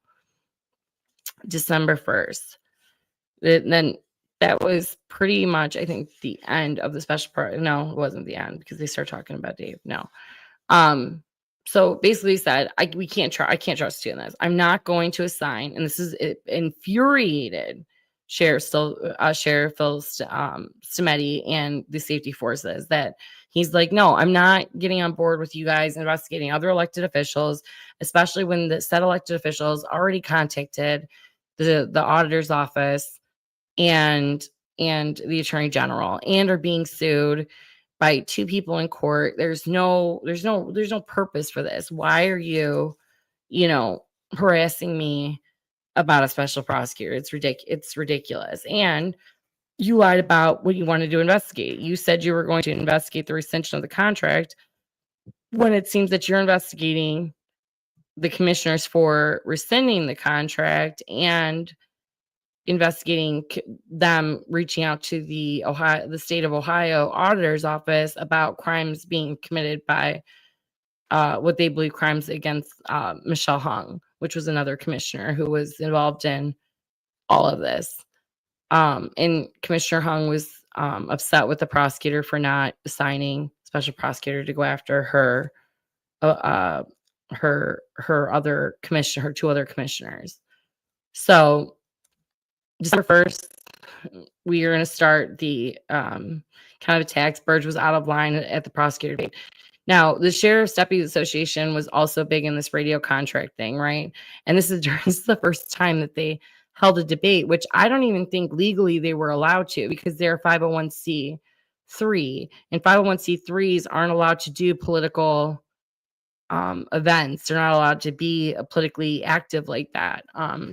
December 1st. Then that was pretty much, I think, the end of the special part. No, it wasn't the end because they start talking about Dave. No. So basically said, I can't trust you in this. I'm not going to assign, and this is it infuriated Sheriff Phil Stemeti and the safety forces, that he's like, no, I'm not getting on board with you guys investigating other elected officials, especially when the said elected officials already contacted the auditor's office and the attorney general and are being sued by two people in court. There's no purpose for this. Why are you harassing me about a special prosecutor? It's ridiculous. And you lied about what you wanted to investigate. You said you were going to investigate the rescission of the contract when it seems that you're investigating the commissioners for rescinding the contract and investigating them reaching out to the state of Ohio auditor's office about crimes being committed by what they believe crimes against Michelle Hung, which was another commissioner who was involved in all of this. And Commissioner Hung was upset with the prosecutor for not assigning special prosecutor to go after her other commissioner, her two other commissioners. So December 1st, we are going to start the kind of attacks. Burge was out of line at the prosecutor debate. Now, the Sheriff's Deputies Association was also big in this radio contract thing, right? And this is the first time that they held a debate, which I don't even think legally they were allowed to, because they're 501c3, and 501c3s aren't allowed to do political events. They're not allowed to be politically active like that.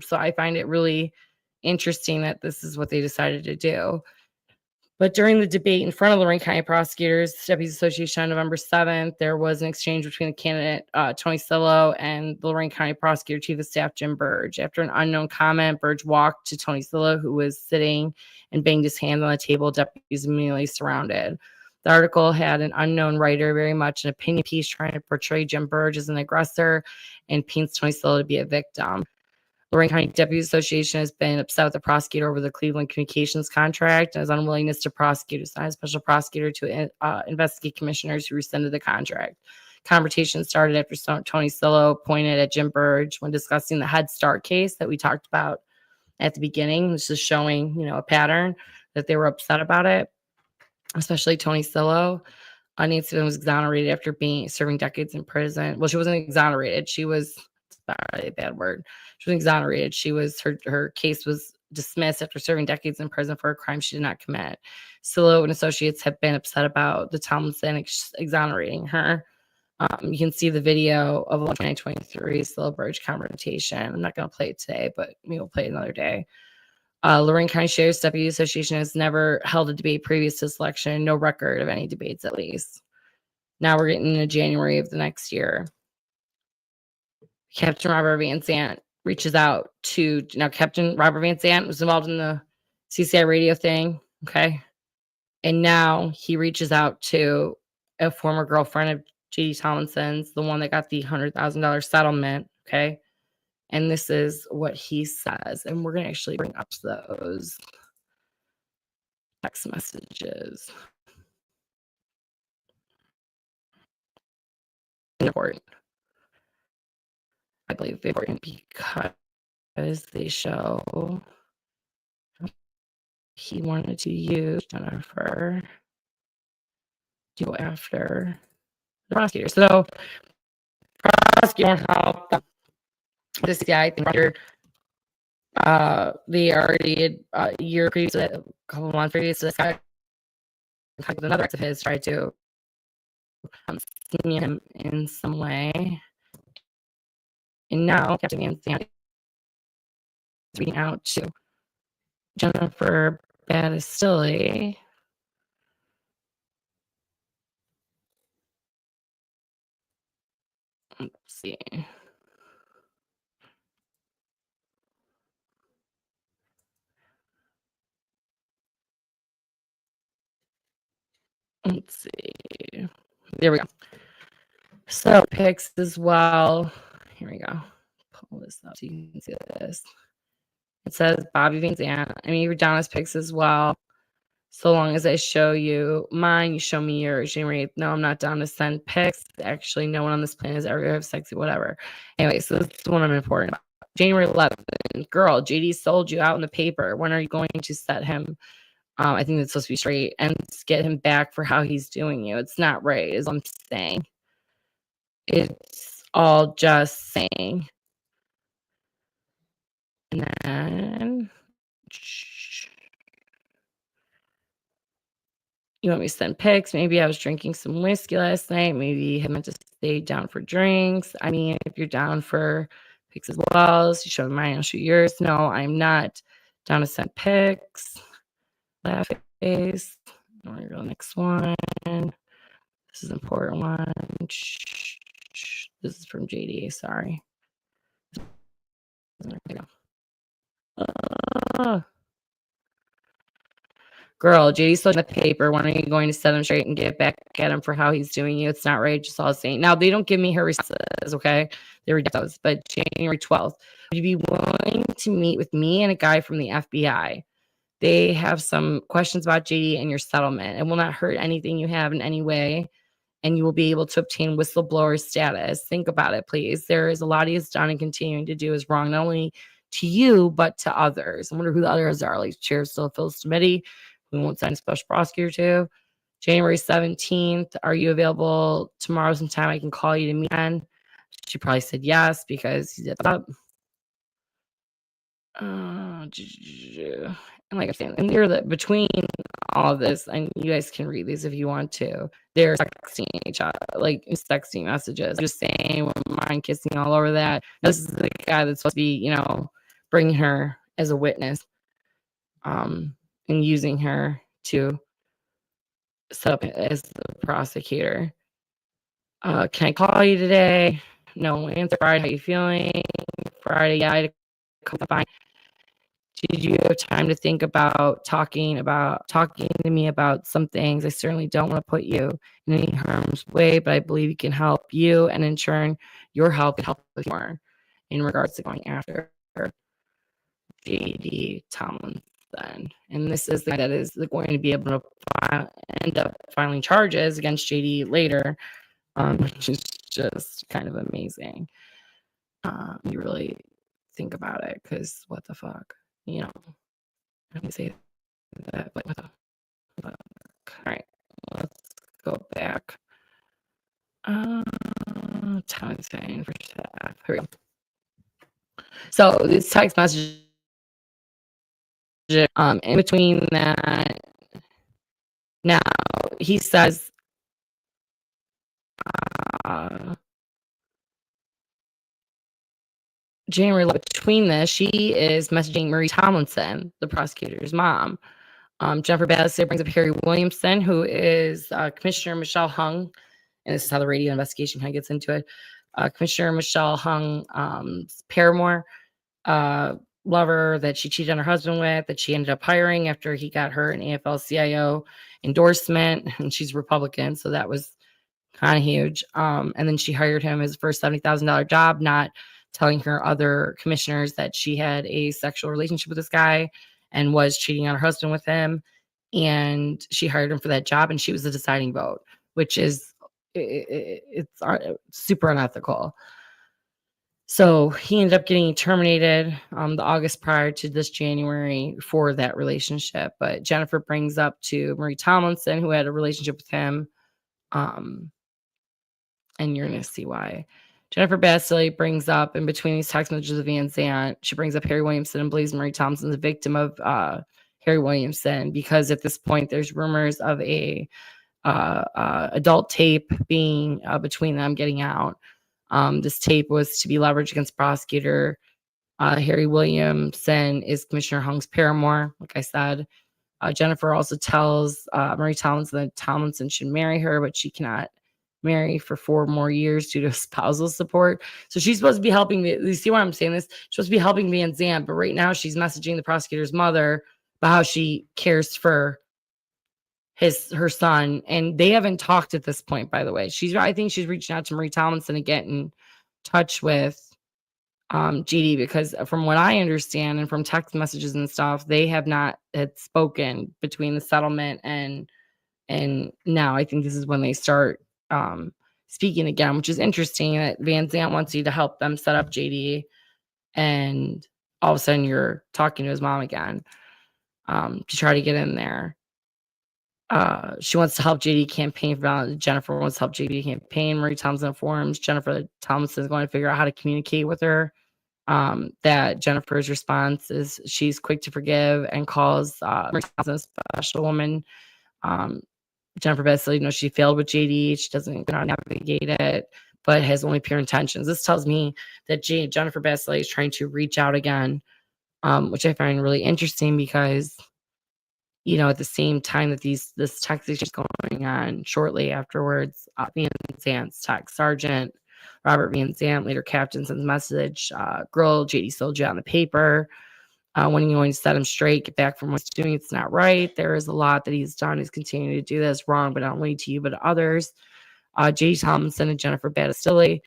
So I find it really interesting that this is what they decided to do. But during the debate in front of the Lorain County Prosecutors Deputies Association on November 7th, there was an exchange between the candidate Tony Sillo and the Lorain County Prosecutor Chief of Staff Jim Burge. After an unknown comment, Burge walked to Tony Sillo, who was sitting, and banged his hand on the table. Deputies immediately surrounded. The article had an unknown writer, very much an opinion piece, trying to portray Jim Burge as an aggressor and paints Tony Sillo to be a victim. Lorain County Deputies Association has been upset with the prosecutor over the Cleveland Communications contract and his unwillingness to prosecute, assign a special prosecutor to investigate commissioners who rescinded the contract. Conversation started after Tony Sillo pointed at Jim Burge when discussing the Head Start case that we talked about at the beginning, which is showing, a pattern that they were upset about it, especially Tony Sillo. Nancy was exonerated after serving decades in prison. Well, she wasn't exonerated. She was, sorry, a bad word. She was exonerated. Her case was dismissed after serving decades in prison for a crime she did not commit. Sillo and associates have been upset about the Tomlinson exonerating her. You can see the video of 2023 Sillo Burge confrontation. I'm not going to play it today, but maybe we'll play it another day. Lorain County Sheriff's Deputy Association has never held a debate previous to this election. No record of any debates, at least. Now we're getting into January of the next year. Captain Robert Van Zandt reaches out to, now Captain Robert Van Zandt was involved in the CCI radio thing, okay? And now he reaches out to a former girlfriend of J.D. Tomlinson's, the one that got the $100,000 settlement, okay? And this is what he says. And we're going to actually bring up those text messages. Important. I believe they're important because they show he wanted to use Jennifer to go after the prosecutor. So, prosecutor help this guy. They already had a year previous, a couple months previous to this guy, with another ex of his, tried to see him in some way. And now Captain Van Zandt is reading out to Jennifer Battistelli. Let's see. Let's see. There we go. So picks as well. Here we go. Pull this up so you can see this. It says Bobby Van Zandt. I mean, Donna's picks as well. So long as I show you mine, you show me yours. January 8th. No, I'm not down to send pics. Actually, no one on this planet has ever have sexy, whatever. Anyway, so this is the one I'm important about. January 11th. Girl, JD sold you out in the paper. When are you going to set him? I think that's supposed to be straight and get him back for how he's doing you. It's not right, is what I'm saying. It's all just saying. And then you want me to send pics? Maybe I was drinking some whiskey last night. Maybe I meant to stay down for drinks. I mean, if you're down for pics as well, so you show mine, I'll shoot yours. No, I'm not down to send pics. Laugh face. I want to go to the next one. This is an important one. This is from JD. Sorry. There we go. Girl, JD's still in the paper. When are you going to set him straight and get back at him for how he's doing you? It's not right. Just all saying. Now, they don't give me her responses, okay? They reject those. But January 12th, would you be willing to meet with me and a guy from the FBI? They have some questions about JD and your settlement. It will not hurt anything you have in any way, and you will be able to obtain whistleblower status. Think about it, please. There is a lot he has done and continuing to do is wrong, not only to you, but to others. I wonder who the others are, like Chair Phil's committee. We won't send a special prosecutor to. January 17th, are you available tomorrow sometime? I can call you to meet on. She probably said yes because he did that. And like I'm saying, and they're between all of this, and you guys can read these if you want to. They're texting each other, like sexting messages, just saying, mind kissing all over that. This is the guy that's supposed to be, you know, bringing her as a witness, and using her to set up as the prosecutor. Can I call you today? No answer. Friday, how you feeling? Friday, yeah, I had a fine. Did you have time to think about talking to me about some things? I certainly don't want to put you in any harm's way, but I believe it can help you, and in turn, your help can help with more in regards to going after JD Tomlinson. And this is the guy that is going to be able to end up filing charges against JD later, which is just kind of amazing. You really think about it, because what the fuck? You know, let me say that, but what the fuck? All right, let's go back. Tomlinson for staff. Here we go. So this text message, in between that, now he says, January 11th, between this, she is messaging Marie Tomlinson, the prosecutor's mom. Jennifer Battistelli brings up Harry Williamson, who is Commissioner Michelle Hung, and this is how the radio investigation kind of gets into it. Commissioner Michelle Hung, paramour, lover that she cheated on her husband with, that she ended up hiring after he got her an AFL-CIO endorsement, and she's Republican, so that was kind of huge. And then she hired him as for a $70,000 job, not telling her other commissioners that she had a sexual relationship with this guy and was cheating on her husband with him. And she hired him for that job, and she was the deciding vote, which is it's super unethical. So he ended up getting terminated the August prior to this January for that relationship. But Jennifer brings up to Marie Tomlinson, who had a relationship with him, and you're going to see why. Jennifer Battistelli brings up, in between these text messages of Van Zandt, she brings up Harry Williamson and believes Marie Thompson is a victim of Harry Williamson, because at this point there's rumors of a adult tape being between them getting out. This tape was to be leveraged against prosecutor Harry Williamson is Commissioner Hung's paramour, like I said. Jennifer also tells Marie Tomlinson that Tomlinson should marry her, but she cannot marry for 4 more years due to spousal support. So she's supposed to be helping. You see why I'm saying this? She's supposed to be helping Van Zandt, but right now she's messaging the prosecutor's mother about how she cares for her son, and they haven't talked at this point. By the way, I think she's reaching out to Marie Tomlinson to get in touch with GD, because from what I understand and from text messages and stuff, they have not had spoken between the settlement and now. I think this is when they start speaking again, which is interesting that Van Zandt wants you to help them set up JD, and all of a sudden you're talking to his mom again to try to get in there. She wants to help JD campaign for Jennifer wants to help JD campaign. Marie Tomlinson informs Jennifer that Tomlinson is going to figure out how to communicate with her. That Jennifer's response is she's quick to forgive and calls Marie Tomlinson a special woman. Jennifer basically knows she failed with JD. She doesn't know how to navigate it, but has only pure intentions. This tells me that Jennifer Basley is trying to reach out again, which I find really interesting because, at the same time that this text is just going on, shortly afterwards, Van Zandt's text Sergeant Robert Van Zandt, later captain, sends a message, girl, JD sold you on the paper. When you're going to set him straight, get back from what he's doing, it's not right. There is a lot that he's done. He's continuing to do this wrong, but not only to you, but to others. JD Tomlinson and Jennifer Battistelli.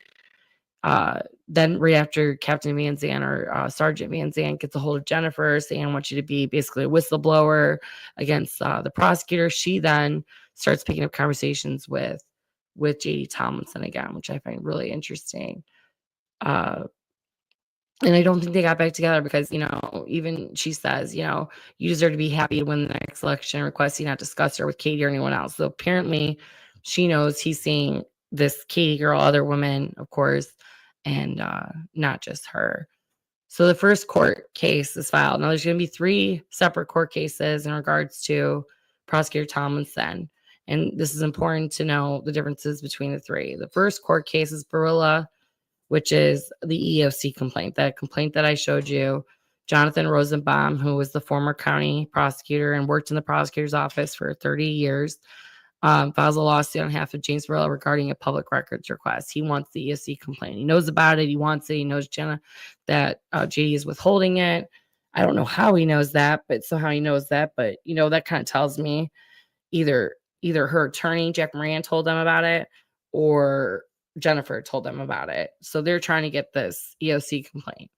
Then right after Captain Van Zandt or Sergeant Van Zandt gets a hold of Jennifer saying, I want you to be basically a whistleblower against the prosecutor. She then starts picking up conversations with JD Tomlinson again, which I find really interesting. And I don't think they got back together because, even she says, you deserve to be happy to win the next election, requesting not discuss her with Katie or anyone else. So apparently she knows he's seeing this Katie girl, other women, of course, and not just her. So the first court case is filed. Now there's going to be 3 separate court cases in regards to Prosecutor Tomlinson. And this is important to know the differences between the 3. The first court case is Barilla, which is the EOC complaint, that complaint that I showed you. Jonathan Rosenbaum, who was the former county prosecutor and worked in the prosecutor's office for 30 years, files a lawsuit on behalf of James Barilla regarding a public records request. He wants the EOC complaint. He knows about it. He wants it. He knows Jenna that JD is withholding it. I don't know how he knows that, but somehow he knows that. But, that kind of tells me either her attorney, Jack Moran, told them about it, or Jennifer told them about it. So they're trying to get this EOC complaint.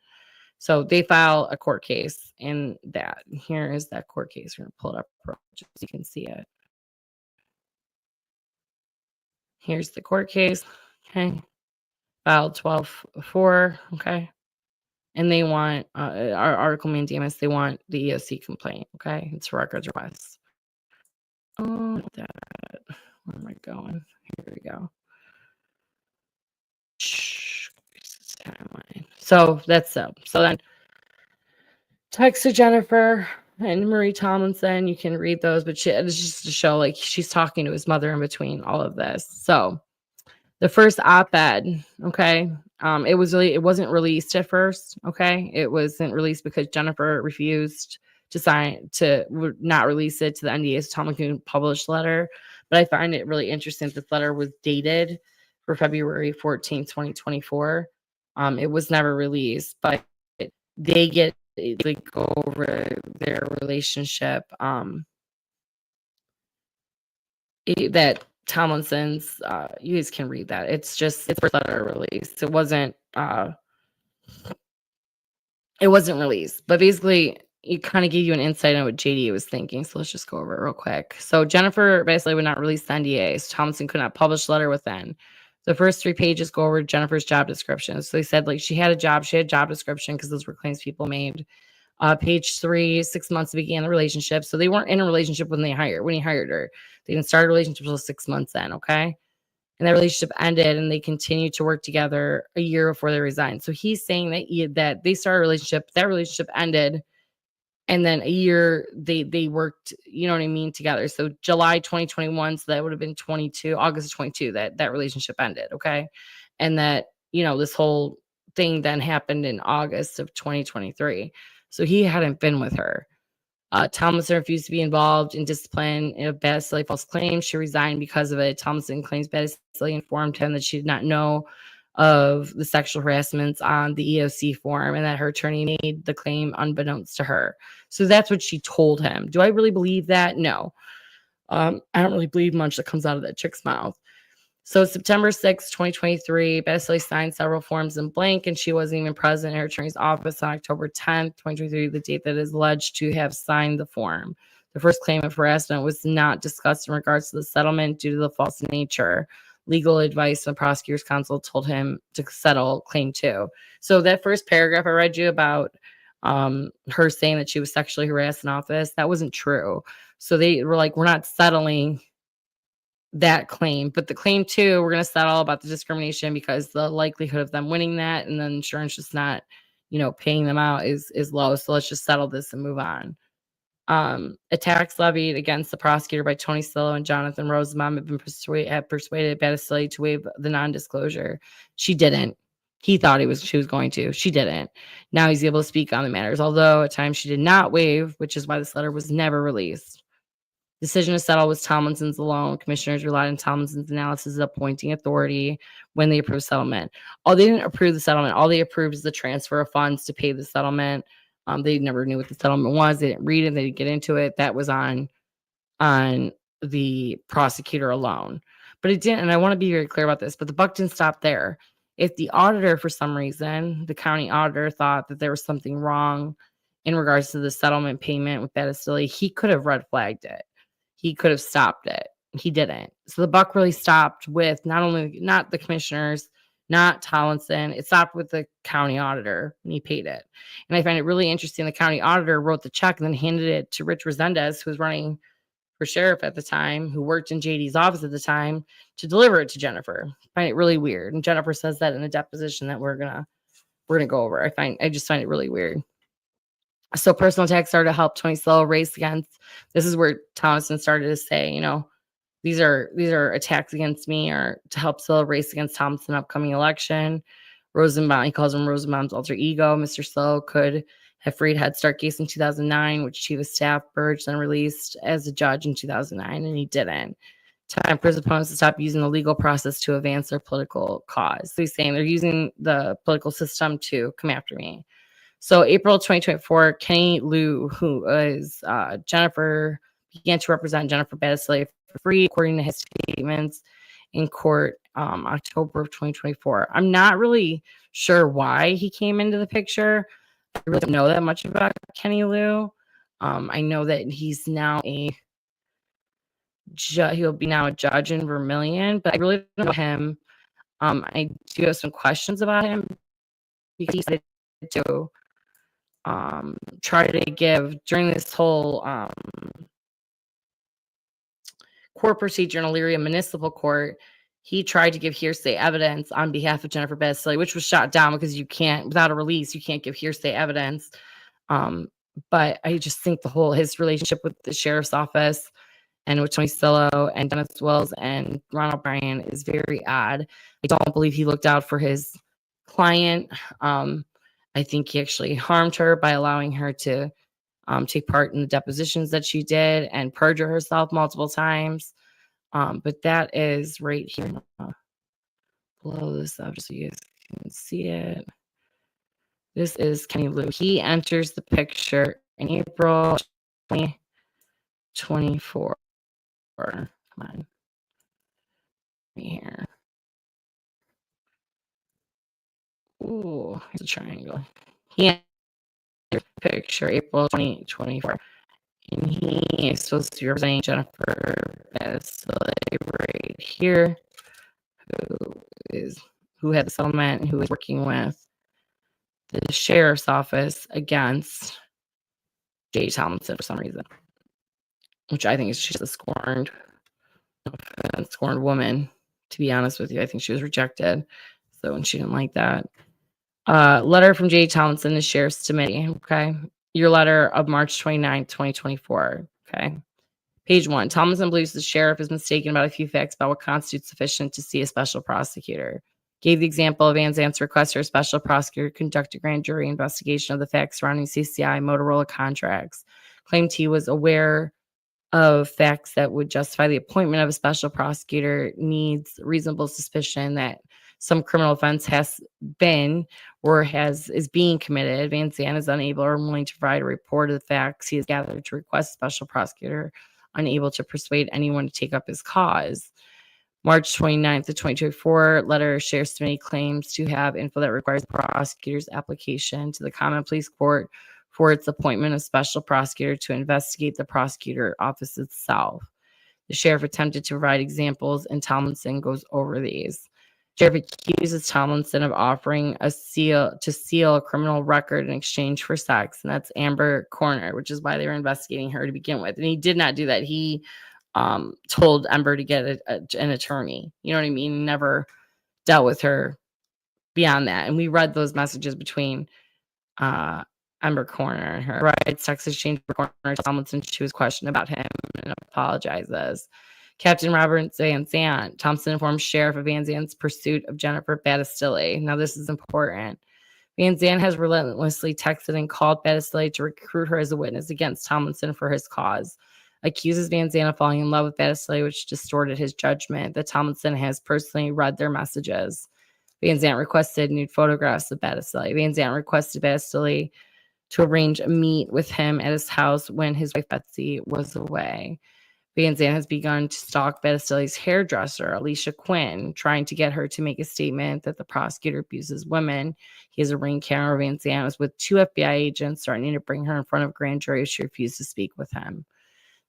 So they file a court case, and here is that court case. We're going to pull it up just so you can see it. Here's the court case. Okay. Filed 12-4. Okay. And they want our article mandamus. They want the EOC complaint. Okay. It's a records request. Oh, where am I going? Here we go. Timeline. So that's so then text to Jennifer and Marie Tomlinson. You can read those, but it's just to show like she's talking to his mother in between all of this. So the first op-ed, okay, it wasn't released at first. Okay, it wasn't released because Jennifer refused to not release it to the NDA, so Tomlinson couldn't publish the letter. But I find it really interesting that this letter was dated for February 14th, 2024. It was never released, but they go over their relationship. That Tomlinson's, you guys can read that. It's first letter released. It wasn't released, but basically it kind of gave you an insight on what JD was thinking. So let's just go over it real quick. So Jennifer basically would not release the NDA. So Tomlinson could not publish the letter within. The first 3 pages go over Jennifer's job description. So they said like she had a job description because those were claims people made. Page 3, 6 months to begin the relationship. So they weren't in a relationship when he hired her. They didn't start a relationship until 6 months in, okay? And that relationship ended, and they continued to work together a year before they resigned. So he's saying that they started a relationship, that relationship ended, and then a year they worked, you know what I mean, together. So July 2021, so that would have been August of 22, that relationship ended, okay? And that, this whole thing then happened in August of 2023. So he hadn't been with her. Tomlinson refused to be involved in discipline of Battistelli false claims. She resigned because of it. Tomlinson claims Battistelli informed him that she did not know of the sexual harassments on the EOC form and that her attorney made the claim unbeknownst to her. So that's what she told him. Do I really believe that? No. I don't really believe much that comes out of that chick's mouth. So September 6, 2023, Battistelli signed several forms in blank, and she wasn't even present in her attorney's office on October 10th, 2023, the date that is alleged to have signed the form. The first claim of harassment was not discussed in regards to the settlement due to the false nature. Legal advice from the prosecutor's counsel told him to settle claim 2. So that first paragraph I read you about her saying that she was sexually harassed in office, that wasn't true. So they were like, we're not settling that claim, but the claim 2, we're going to settle about the discrimination because the likelihood of them winning that and then insurance just not, paying them out is low. So let's just settle this and move on. Attacks levied against the prosecutor by Tony Sillo and Jonathan Rosenbaum have persuaded Battistelli to waive the non-disclosure. She didn't. He thought she was going to. She didn't. Now he's able to speak on the matters, although at times she did not waive, which is why this letter was never released. Decision to settle was Tomlinson's alone. Commissioners relied on Tomlinson's analysis of appointing authority when they approved settlement. They didn't approve the settlement. All they approved is the transfer of funds to pay the settlement. They never knew what the settlement was. They didn't read it. They didn't get into it. That was on the prosecutor alone. But it didn't, and I want to be very clear about this, but the buck didn't stop there. If the auditor, for some reason, the county auditor thought that there was something wrong in regards to the settlement payment with Battistelli, he could have red flagged it. He could have stopped it. He didn't. So the buck really stopped with not the commissioners, not Tomlinson. It stopped with the county auditor, and he paid it. And I find it really interesting. The county auditor wrote the check and then handed it to Rich Resendez, who was running for sheriff at the time, who worked in JD's office at the time, to deliver it to Jennifer. I find it really weird. And Jennifer says that in a deposition that we're gonna go over. I just find it really weird. So personal attacks started to help Tony Sillo race against. This is where Tomlinson started to say, these are attacks against me, or to help Sillo race against Tomlinson upcoming election. Rosenbaum, he calls him Rosenbaum's alter ego. Mr. Sillo could have freed Head Start case in 2009, which Chief of Staff Burge then released as a judge in 2009, and he didn't. Time for his opponents to stop using the legal process to advance their political cause. So he's saying they're using the political system to come after me. So April 2024, Kenny Liu, who is Jennifer, began to represent Jennifer Battistelli for free, according to his statements in court October of 2024. I'm not really sure why he came into the picture. I really don't know that much about Kenny Liu. I know that he's now he'll be now a judge in Vermilion, but I really don't know him. I do have some questions about him because he decided to try to give during this whole court procedure in Elyria Municipal Court. He tried to give hearsay evidence on behalf of Jennifer Battistelli, which was shot down because you can't, without a release, you can't give hearsay evidence. But I just think his relationship with the sheriff's office and with Tony Sillo and Dennis Wills and Ronald Bryan is very odd. I don't believe he looked out for his client. I think he actually harmed her by allowing her to take part in the depositions that she did and perjure herself multiple times. But that is right here. Blow this up just so you guys can see it. This is Kenny Liu. He enters the picture in April 2024. Come on. Right here. Ooh, here's a triangle. He enters the picture April 2024. And he is supposed to be representing Jennifer Battistelli right here, who had the settlement and who is working with the sheriff's office against Jay Tomlinson for some reason, which I think is she's a scorned woman. To be honest with you, I think she was rejected, and she didn't like that. Letter from Jay Tomlinson to Sheriff's Committee. Okay. Your letter of March 29th, 2024. Okay. Page 1. Tomlinson believes the sheriff is mistaken about a few facts about what constitutes sufficient to see a special prosecutor. Gave the example of Van Zant's request for a special prosecutor to conduct a grand jury investigation of the facts surrounding CCI Motorola contracts. Claimed he was aware of facts that would justify the appointment of a special prosecutor, needs reasonable suspicion that some criminal offense has been or is being committed. Van Zandt is unable or unwilling to provide a report of the facts he has gathered to request a special prosecutor, unable to persuade anyone to take up his cause. March 29th of 2024, letter Sheriff's Committee claims to have info that requires the prosecutor's application to the Common Police Court for its appointment of special prosecutor to investigate the prosecutor office itself. The sheriff attempted to provide examples, and Tomlinson goes over these. Sheriff accuses Tomlinson of offering to seal a criminal record in exchange for sex, and that's Amber Corner, which is why they were investigating her to begin with. And he did not do that. He told Amber to get an attorney. You know what I mean? He never dealt with her beyond that. And we read those messages between Amber Corner and her. Right, sex exchange for Corner. Tomlinson, she was questioned about him and apologizes. Captain Robert Van Zandt. Thompson informs Sheriff of Van Zandt's pursuit of Jennifer Battistille. Now, this is important. Van Zandt has relentlessly texted and called Battistille to recruit her as a witness against Tomlinson for his cause. Accuses Van Zandt of falling in love with Battistille, which distorted his judgment that Tomlinson has personally read their messages. Van Zandt requested nude photographs of Battistille. Van Zandt requested Battistille to arrange a meet with him at his house when his wife Betsy was away. Van Zandt has begun to stalk Battistille's hairdresser, Alicia Quinn, trying to get her to make a statement that the prosecutor abuses women. He has a ring camera. Van Zandt was with 2 FBI agents threatening to bring her in front of grand jury if she refused to speak with him.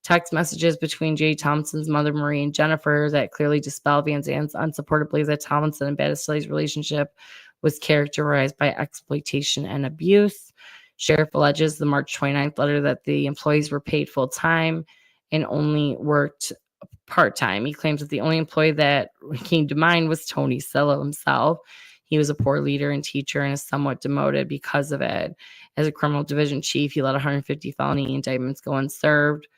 Text messages between Jay Thompson's mother, Marie, and Jennifer that clearly dispel Van Zandt's unsupported belief that Tomlinson and Battistille's relationship was characterized by exploitation and abuse. Sheriff alleges the March 29th letter that the employees were paid full-time and only worked part-time. He claims that the only employee that came to mind was Tony Sillo himself. He was a poor leader and teacher and is somewhat demoted because of it. As a criminal division chief, he let 150 felony indictments go unserved.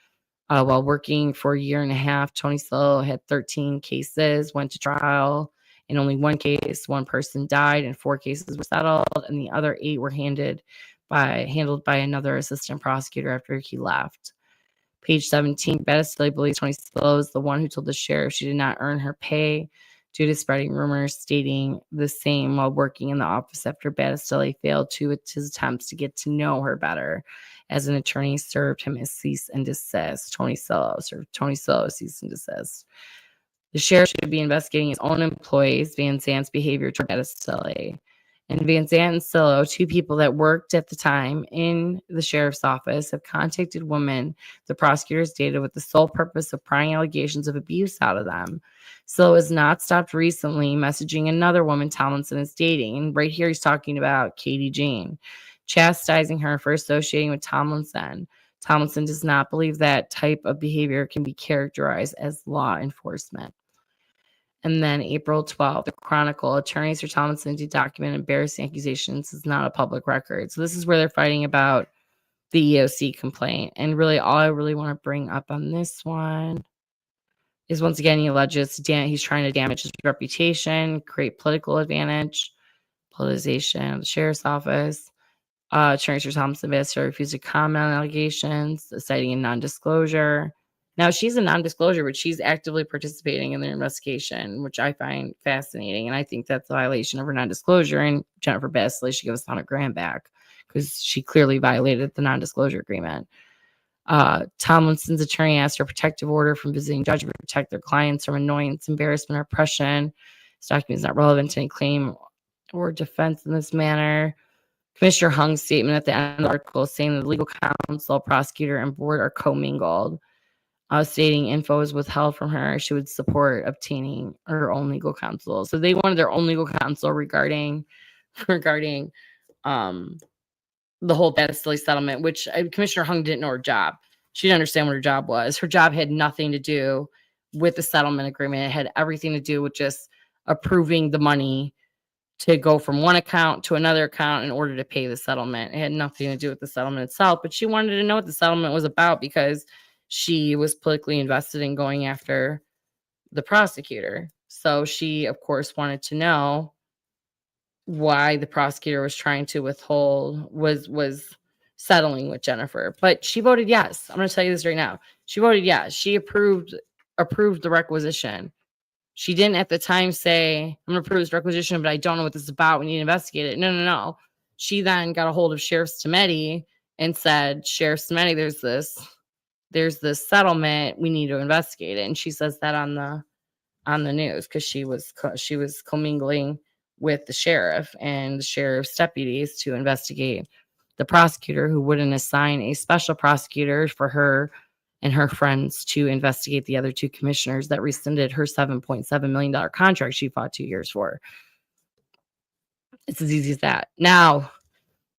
While working for a year and a half, Tony Sillo had 13 cases, went to trial. In only one case, one person died and 4 cases were settled, and the other 8 were handled by another assistant prosecutor after he left. Page 17, Battistille believes Tony Sillo is the one who told the sheriff she did not earn her pay due to spreading rumors stating the same while working in the office after Battistille failed to his attempts to get to know her better. As an attorney, served him as cease and desist. Tony Sillo served Tony Sillo cease and desist. The sheriff should be investigating his own employees, Van Zandt's behavior toward Battistille. And Van Zandt and Sillo, 2 people that worked at the time in the sheriff's office, have contacted women the prosecutors dated with the sole purpose of prying allegations of abuse out of them. Sillo has not stopped recently messaging another woman Tomlinson is dating. And right here he's talking about Katie Jane, chastising her for associating with Tomlinson. Tomlinson does not believe that type of behavior can be characterized as law enforcement. And then April 12th, the Chronicle, attorneys for Tomlinson to document embarrassing accusations is not a public record. So this is where they're fighting about the EOC complaint. And really, all I really want to bring up on this one is, once again, he alleges he's trying to damage his reputation, create political advantage, politicization of the sheriff's office. Attorneys for Tomlinson refused to comment on allegations, citing a non-disclosure. Now, she's a non-disclosure, but she's actively participating in their investigation, which I find fascinating. And I think that's a violation of her non-disclosure. And Jennifer Battistille should give us $100,000 back because she clearly violated the non-disclosure agreement. Tomlinson's attorney asked for a protective order from visiting judge to protect their clients from annoyance, embarrassment, or oppression. This document is not relevant to any claim or defense in this manner. Commissioner Hung's statement at the end of the article saying that the legal counsel, prosecutor, and board are commingled. Stating info is withheld from her. She would support obtaining her own legal counsel. So they wanted their own legal counsel regarding the whole Battistille settlement, which Commissioner Hung didn't know her job. She didn't understand what her job was. Her job had nothing to do with the settlement agreement. It had everything to do with just approving the money to go from one account to another account in order to pay the settlement. It had nothing to do with the settlement itself, but she wanted to know what the settlement was about because she was politically invested in going after the prosecutor. So she, of course, wanted to know why the prosecutor was trying to withhold was settling with Jennifer. But she voted yes. I'm going to tell you this right now. She voted yes. She approved the requisition. She didn't at the time say, I'm going to approve this requisition, but I don't know what this is about. We need to investigate it. No. She then got a hold of Sheriff Stemeti and said, Sheriff Stemeti, there's this settlement. We need to investigate it. And she says that on the news because she was commingling with the sheriff and the sheriff's deputies to investigate the prosecutor, who wouldn't assign a special prosecutor for her and her friends to investigate the other two commissioners that rescinded her $7.7 million contract she fought 2 years for. It's as easy as that. Now,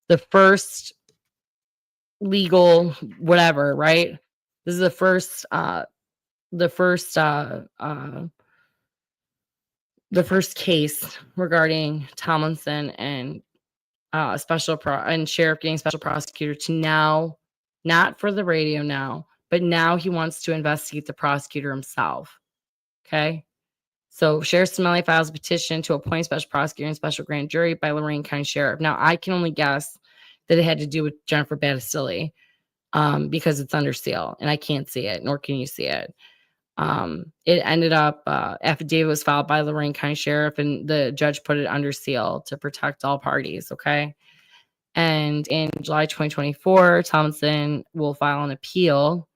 the first legal whatever, right? This is the first case regarding Tomlinson and sheriff getting special prosecutor to now, not for the radio now, but now he wants to investigate the prosecutor himself. Okay. So Sheriff Smelly files a petition to appoint special prosecutor and special grand jury by Lorain County Sheriff. Now I can only guess that it had to do with Jennifer Battistelli because it's under seal and I can't see it, nor can you see it. It ended up, affidavit was filed by Lorain County Sheriff and the judge put it under seal to protect all parties. Okay. And in July 2024, Tomlinson will file an appeal.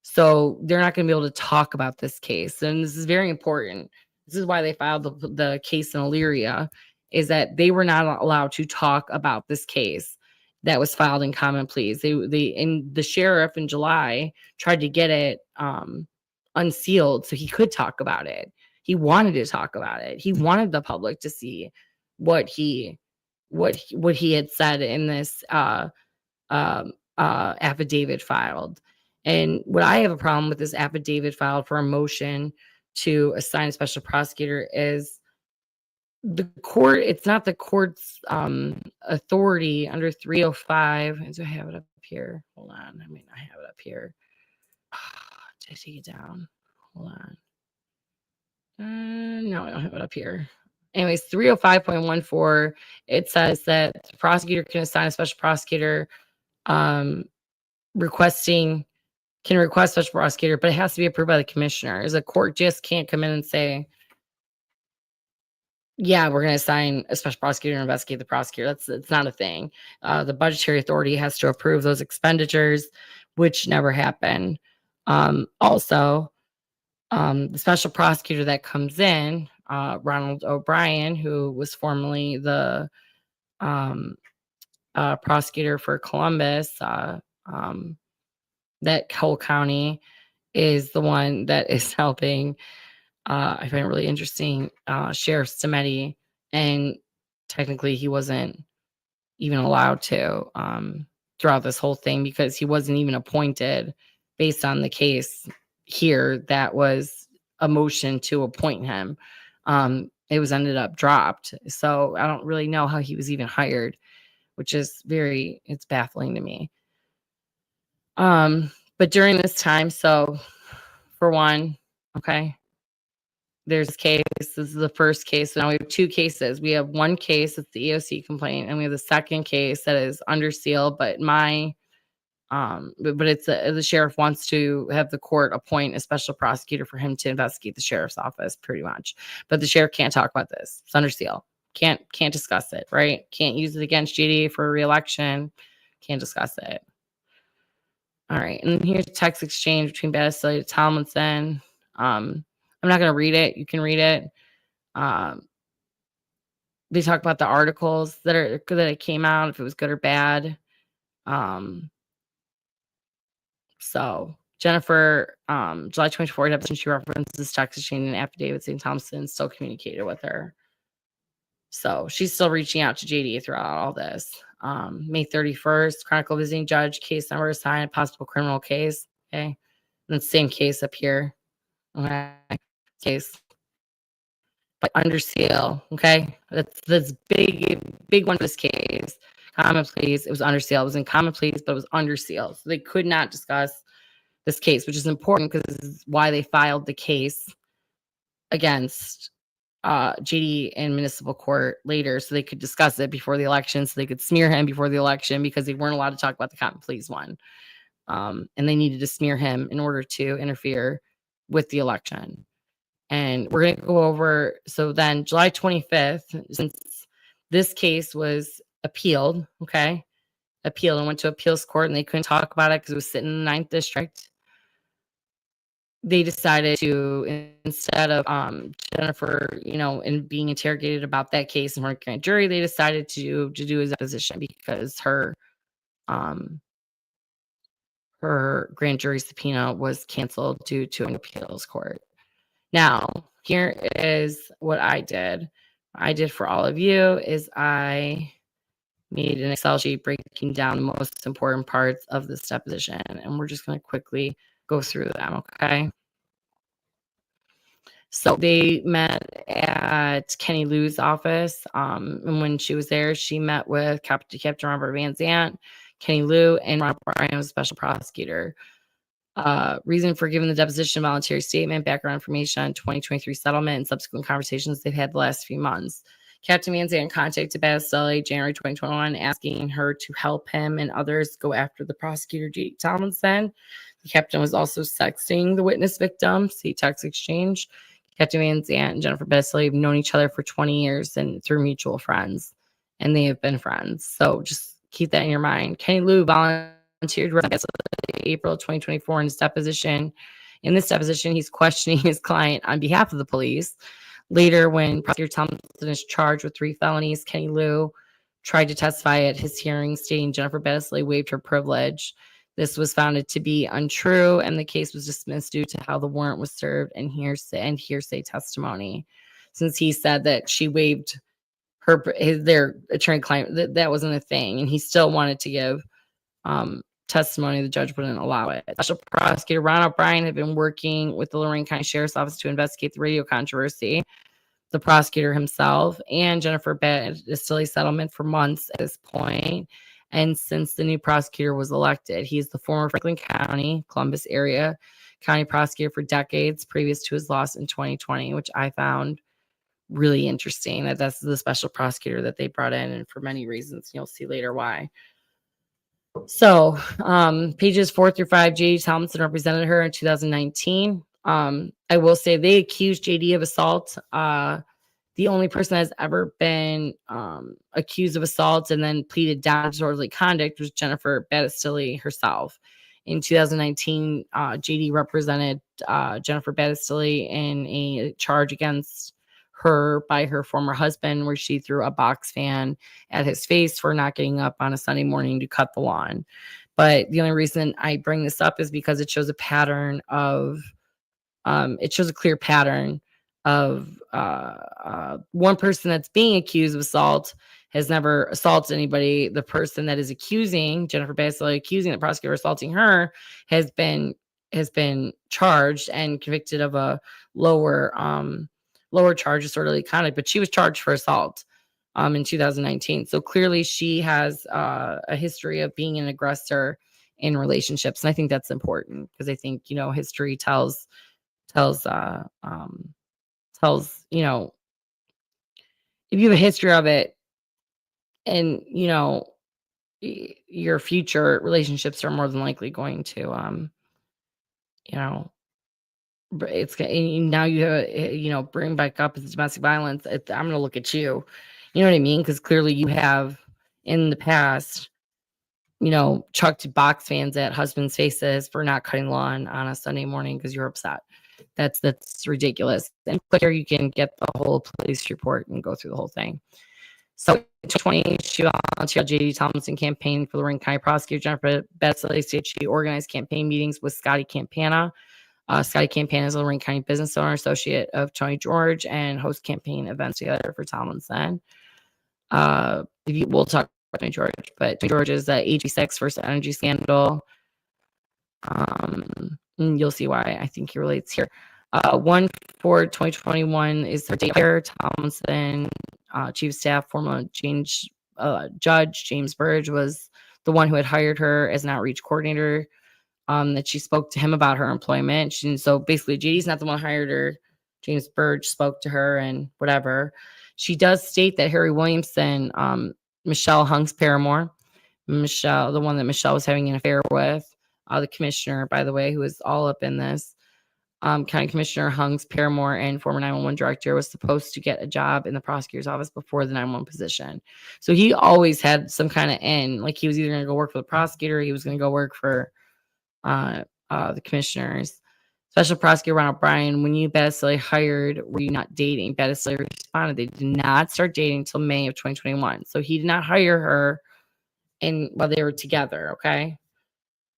So they're not going to be able to talk about this case. And this is very important. This is why they filed the case in Elyria, is that they were not allowed to talk about this case that was filed in common pleas. The sheriff in July tried to get it unsealed so he could talk about it. He wanted to talk about it. He wanted the public to see what he had said in this affidavit filed. And what I have a problem with this affidavit filed for a motion to assign a special prosecutor is the court. It's not the court's authority under 305. Do I have it up here? Hold on. I have it up here. Did I take it down? Hold on. No, I don't have it up here. Anyways, 305.14, it says that the prosecutor can assign a special prosecutor can request special prosecutor, but it has to be approved by the commissioner. The court just can't come in and say, yeah, we're going to assign a special prosecutor and investigate the prosecutor. It's not a thing. The budgetary authority has to approve those expenditures, which never happen. Also, the special prosecutor that comes in, Ronald O'Brien, who was formerly the prosecutor for Columbus, that whole county, is the one that is helping. I find it really interesting. Sheriff Stemeti, and technically he wasn't even allowed to throughout this whole thing because he wasn't even appointed based on the case here. That was a motion to appoint him. It was ended up dropped. So I don't really know how he was even hired, which is it's baffling to me. But during this time, so for one, okay, there's this case. This is the first case. So now we have two cases. We have one case, it's the EOC complaint, and we have the second case that is under seal, but it's the sheriff wants to have the court appoint a special prosecutor for him to investigate the sheriff's office, pretty much. But the sheriff can't talk about this. It's under seal. Can't discuss it, right? Can't use it against JD for re-election. Can't discuss it. All right, and here's a text exchange between Battistelli and Tomlinson. I'm not going to read it. You can read it. They talk about the articles that came out, if it was good or bad. So Jennifer, July 24th, she references text exchange and affidavit saying Thompson still communicated with her. So she's still reaching out to JD throughout all this. May 31st, Chronicle visiting judge, case number assigned, possible criminal case. Okay. And the same case up here. Okay. Case. But under seal. Okay. That's big one for this case. Common pleas. It was under seal. It was in common pleas, but it was under seal. So they could not discuss this case, which is important because this is why they filed the case against JD in municipal court later so they could discuss it before the election, so they could smear him before the election because they weren't allowed to talk about the Cotton Please one. And they needed to smear him in order to interfere with the election. And we're going to go over, so then July 25th, since this case was appealed, appealed and went to appeals court and they couldn't talk about it because it was sitting in the 9th district. They decided to, instead of Jennifer, and being interrogated about that case in front of grand jury, they decided to do his deposition because her grand jury subpoena was canceled due to an appeals court. Now, here is what I did. What I did for all of you is I made an Excel sheet breaking down the most important parts of this deposition, and we're just going to quickly go through them, okay? So they met at Kenny Lou's office, and when she was there, she met with Captain Robert Van Zant, Kenny Lou, and Ron O'Brien was special prosecutor. Reason for giving the deposition: voluntary statement, background information on 2023 settlement, and subsequent conversations they've had the last few months. Captain Van Zant contacted Battistelli January 2021, asking her to help him and others go after the prosecutor, J. Tomlinson. The captain was also sexting the witness victim, see text exchange. Captain Van Zant and Jennifer Battistelli have known each other for 20 years and through mutual friends, and they have been friends. So just keep that in your mind. Kenny Lou volunteered April 2024 in his deposition. In this deposition, he's questioning his client on behalf of the police. Later, when Prosecutor Tomlinson is charged with 3 felonies, Kenny Lou tried to testify at his hearing, stating Jennifer Battistelli waived her privilege. This was found to be untrue, and the case was dismissed due to how the warrant was served and hearsay testimony. Since he said that she waived their attorney-client, that wasn't a thing, and he still wanted to give testimony, the judge wouldn't allow it. Special Prosecutor Ron O'Brien had been working with the Lorain County Sheriff's Office to investigate the radio controversy. The prosecutor himself and Jennifer Battistelli settlement for months at this point. And since the new prosecutor was elected, he's the former Franklin County, Columbus area county prosecutor for decades previous to his loss in 2020, which I found really interesting that that's the special prosecutor that they brought in, and for many reasons. You'll see later why. So pages 4 through 5, JD Tomlinson represented her in 2019. I will say they accused JD of assault. The only person that's ever been accused of assault and then pleaded down to disorderly conduct was Jennifer Battistelli herself. In 2019, JD represented Jennifer Battistelli in a charge against her by her former husband, where she threw a box fan at his face for not getting up on a Sunday morning to cut the lawn. But the only reason I bring this up is because it shows a pattern of, it shows a clear pattern of one person that's being accused of assault has never assaulted anybody. The person that is accusing Jennifer Battistelli, accusing the prosecutor assaulting her, has been charged and convicted of a lower charge, disorderly conduct, but she was charged for assault in 2019. So clearly she has a history of being an aggressor in relationships, and I think that's important because I think history tells if you have a history of it, and your future relationships are more than likely going to it's now you have bring back up as domestic violence. I'm going to look at you know what I mean, because clearly you have in the past chucked box fans at husbands' faces for not cutting lawn on a Sunday morning because you're upset. That's ridiculous. And here you can get the whole police report and go through the whole thing. So in 2020, she volunteered JD Tomlinson campaign for the Lorain County Prosecutor. Jennifer Battistelli said she organized campaign meetings with Scotty Campana. Scotty Campana is a Lorain County business owner, associate of Tony George, and host campaign events together for Tomlinson. We'll talk about Tony George, but Tony George is the HB6 versus energy scandal. You'll see why I think he relates here. One for 2021 is her taxpayer. Tomlinson, chief of staff, former judge James Burge was the one who had hired her as an outreach coordinator. That she spoke to him about her employment. So basically, JD's not the one who hired her. James Burge spoke to her and whatever. She does state that Harry Williamson, Michelle Hung's paramour, Michelle, the one that Michelle was having an affair with, the commissioner, by the way, who was all up in this, County Commissioner Hung's paramour and former 911 director, was supposed to get a job in the prosecutor's office before the 911 position. So he always had some kind of in, like he was either going to go work for the prosecutor, or he was going to go work for the commissioners. Special Prosecutor Ron O'Brien, when you Battistelli hired, were you not dating? Battistelli responded, they did not start dating until May of 2021. So he did not hire her while they were together, okay?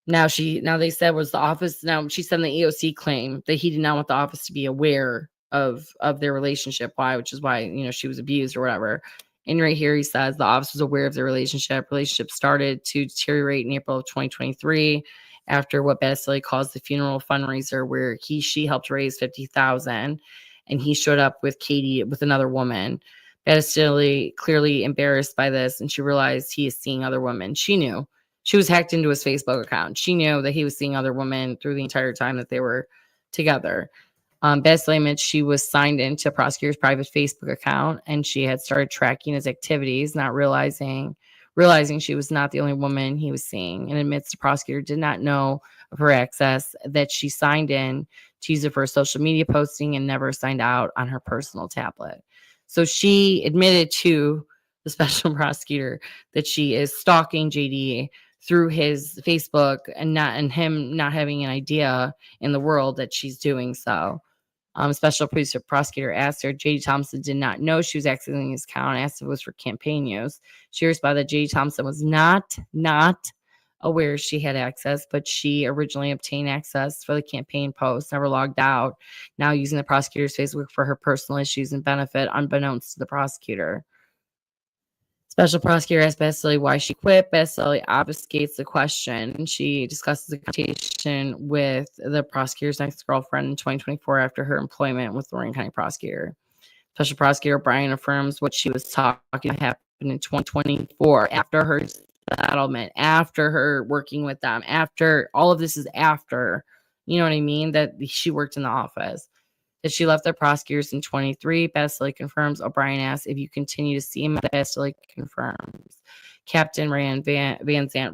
Now they said was the office. Now she said in the EOC claim that he did not want the office to be aware of their relationship. Why? Which is why, she was abused or whatever. And right here he says the office was aware of their relationship. Relationship started to deteriorate in April of 2023 after what Battistelli calls the funeral fundraiser, where she helped raise $50,000, and he showed up with Katie with another woman. Battistelli clearly embarrassed by this, and she realized he is seeing other women. She knew. She was hacked into his Facebook account. She knew that he was seeing other women through the entire time that they were together. Battistelli admits she was signed into a prosecutor's private Facebook account, and she had started tracking his activities, not realizing she was not the only woman he was seeing, and admits the prosecutor did not know of her access, that she signed in to use it for social media posting and never signed out on her personal tablet. So she admitted to the special prosecutor that she is stalking JD through his Facebook and him not having an idea in the world that she's doing so. Special prosecutor asked her, JD Thompson did not know she was accessing his account, asked if it was for campaign use. She responded that JD Thompson was not aware she had access, but she originally obtained access for the campaign posts, never logged out, now using the prosecutor's Facebook for her personal issues and benefit, unbeknownst to the prosecutor. Special prosecutor asked Battistelli why she quit. Battistelli obfuscates the question. She discusses the confrontation with the prosecutor's ex-girlfriend in 2024 after her employment with the Lorain County Prosecutor. Special Prosecutor O'Brien affirms what she was talking about happened in 2024 after her settlement, after her working with them, after all of this is after, you know what I mean, that she worked in the office. That she left the prosecutors in 23. Battistelli confirms. O'Brien asks if you continue to see him. Battistelli confirms. Captain Van Zant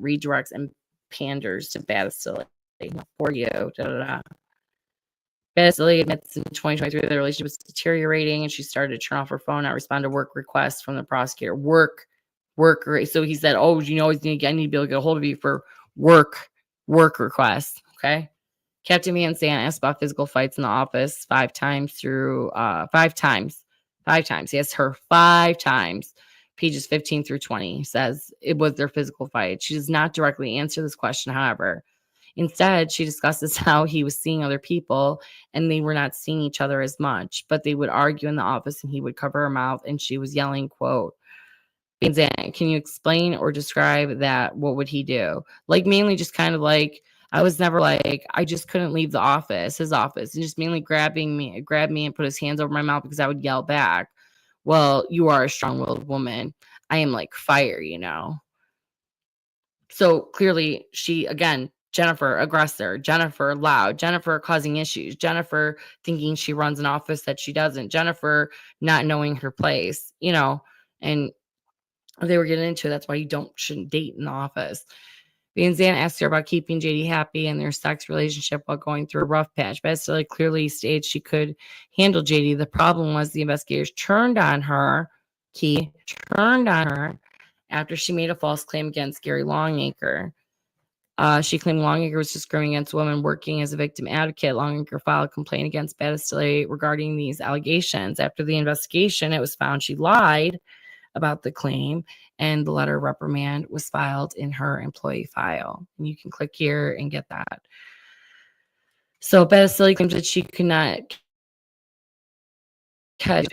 redirects and panders to Battistelli for you. Battistelli admits in 2023 the relationship was deteriorating, and she started to turn off her phone, not respond to work requests from the prosecutor. Work. So he said, "Oh, I need to be able to get a hold of you for work requests." Okay. Captain Van Sant asked about physical fights in the office 5 times. He asked her 5 times. Pages 15 through 20 says it was their physical fight. She does not directly answer this question, however. Instead, she discusses how he was seeing other people and they were not seeing each other as much, but they would argue in the office and he would cover her mouth and she was yelling, quote, Van Sant, can you explain or describe that? What would he do? Like mainly just kind of like, I was never like, I just couldn't leave his office, and just mainly grabbed me and put his hands over my mouth because I would yell back. Well, you are a strong-willed woman. I am like fire, So clearly she, again, Jennifer, aggressor, Jennifer, loud, Jennifer causing issues, Jennifer thinking she runs an office that she doesn't, Jennifer not knowing her place, and they were getting into it. That's why you shouldn't date in the office. Van Zandt asked her about keeping JD happy in their sex relationship while going through a rough patch. Battistelli clearly stated she could handle JD. The problem was the investigators turned on her after she made a false claim against Gary Longacre. She claimed Longacre was discriminating against women working as a victim advocate. Longacre filed a complaint against Battistelli regarding these allegations. After the investigation, it was found she lied about the claim, and the letter of reprimand was filed in her employee file. And you can click here and get that. So Battistelli claims that she could not catch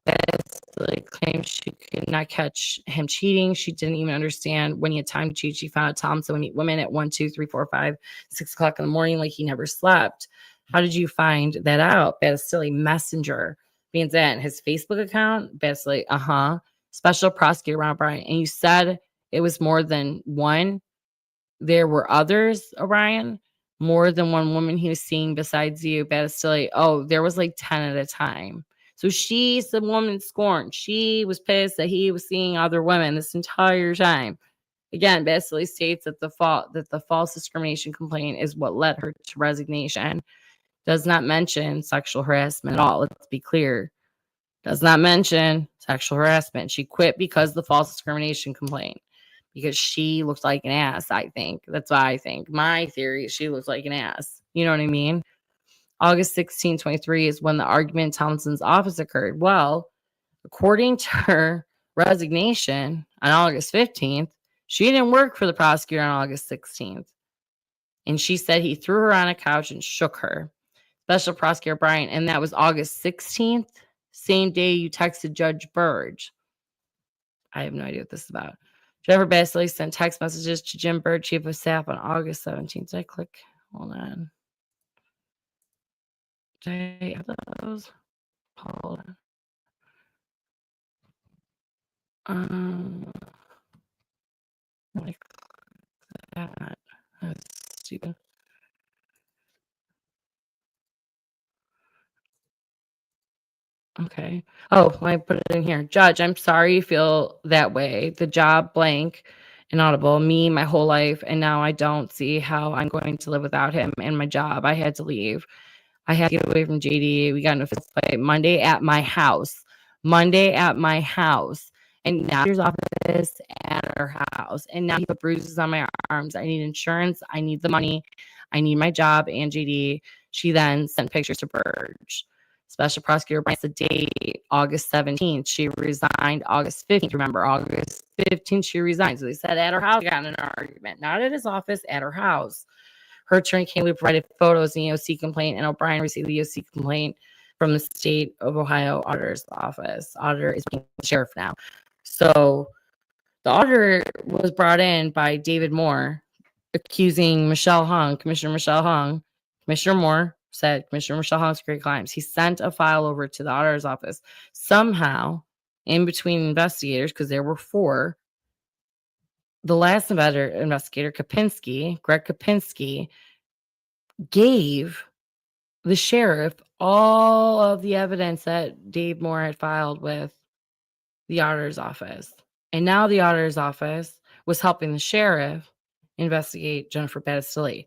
Battistelli claims she could not catch him cheating. She didn't even understand when he had time to cheat. She found out Thompson would meet women at 1, 2, 3, 4, 5, 6 o'clock in the morning like he never slept. How did you find that out? Battistelli messenger. Van Zandt, his Facebook account, Battistelli, Special Prosecutor Ron O'Brien. And you said it was more than one. There were others, O'Brien. more than one woman he was seeing besides you, Battistella? Oh, there was like 10 at a time. So she's the woman scorned. She was pissed that he was seeing other women this entire time. Again, Battistella states that the false discrimination complaint is what led her to resignation. Does not mention sexual harassment at all. Let's be clear. Does not mention sexual harassment. She quit because the false discrimination complaint. Because she looked like an ass, I think. That's what I think. My theory is she looks like an ass. You know what I mean? August 16, 23 is when the argument in Tomlinson's office occurred. Well, according to her resignation on August 15th, she didn't work for the prosecutor on August 16th. And she said he threw her on a couch and shook her. Special Prosecutor Brian, and that was August 16th, same day you texted Judge Burge. I have no idea what this is about. Trevor Basley sent text messages to Jim Bird, Chief of Staff, on August 17th. Did I click? Hold on. Did I have those? Hold on. Like that. That's stupid. Okay. Oh, I put it in here. Judge, I'm sorry you feel that way. The job blank inaudible me my whole life, and now I don't see how I'm going to live without him and my job. I had to leave. I had to get away from JD. We got in a fist fight Monday at my house. And now here's office at our house. And now he put bruises on my arms. I need insurance. I need the money. I need my job and JD. She then sent pictures to Burge. Special Prosecutor Brian, the date, August 17th. She resigned August 15th. Remember, August 15th, she resigned. So they said at her house, got in an argument. Not at his office, at her house. Her attorney Kaylee provided photos in the EOC complaint, and O'Brien received the EOC complaint from the state of Ohio auditor's office. Auditor is being the sheriff now. So the auditor was brought in by David Moore, accusing Michelle Hung, Commissioner Michelle Hung. Commissioner Moore said Commissioner Michelle Hung's great crimes. He sent a file over to the auditor's office. Somehow, in between investigators, because there were 4, the last investigator, Greg Kapinski, gave the sheriff all of the evidence that Dave Moore had filed with the auditor's office. And now the auditor's office was helping the sheriff investigate Jennifer Battistella.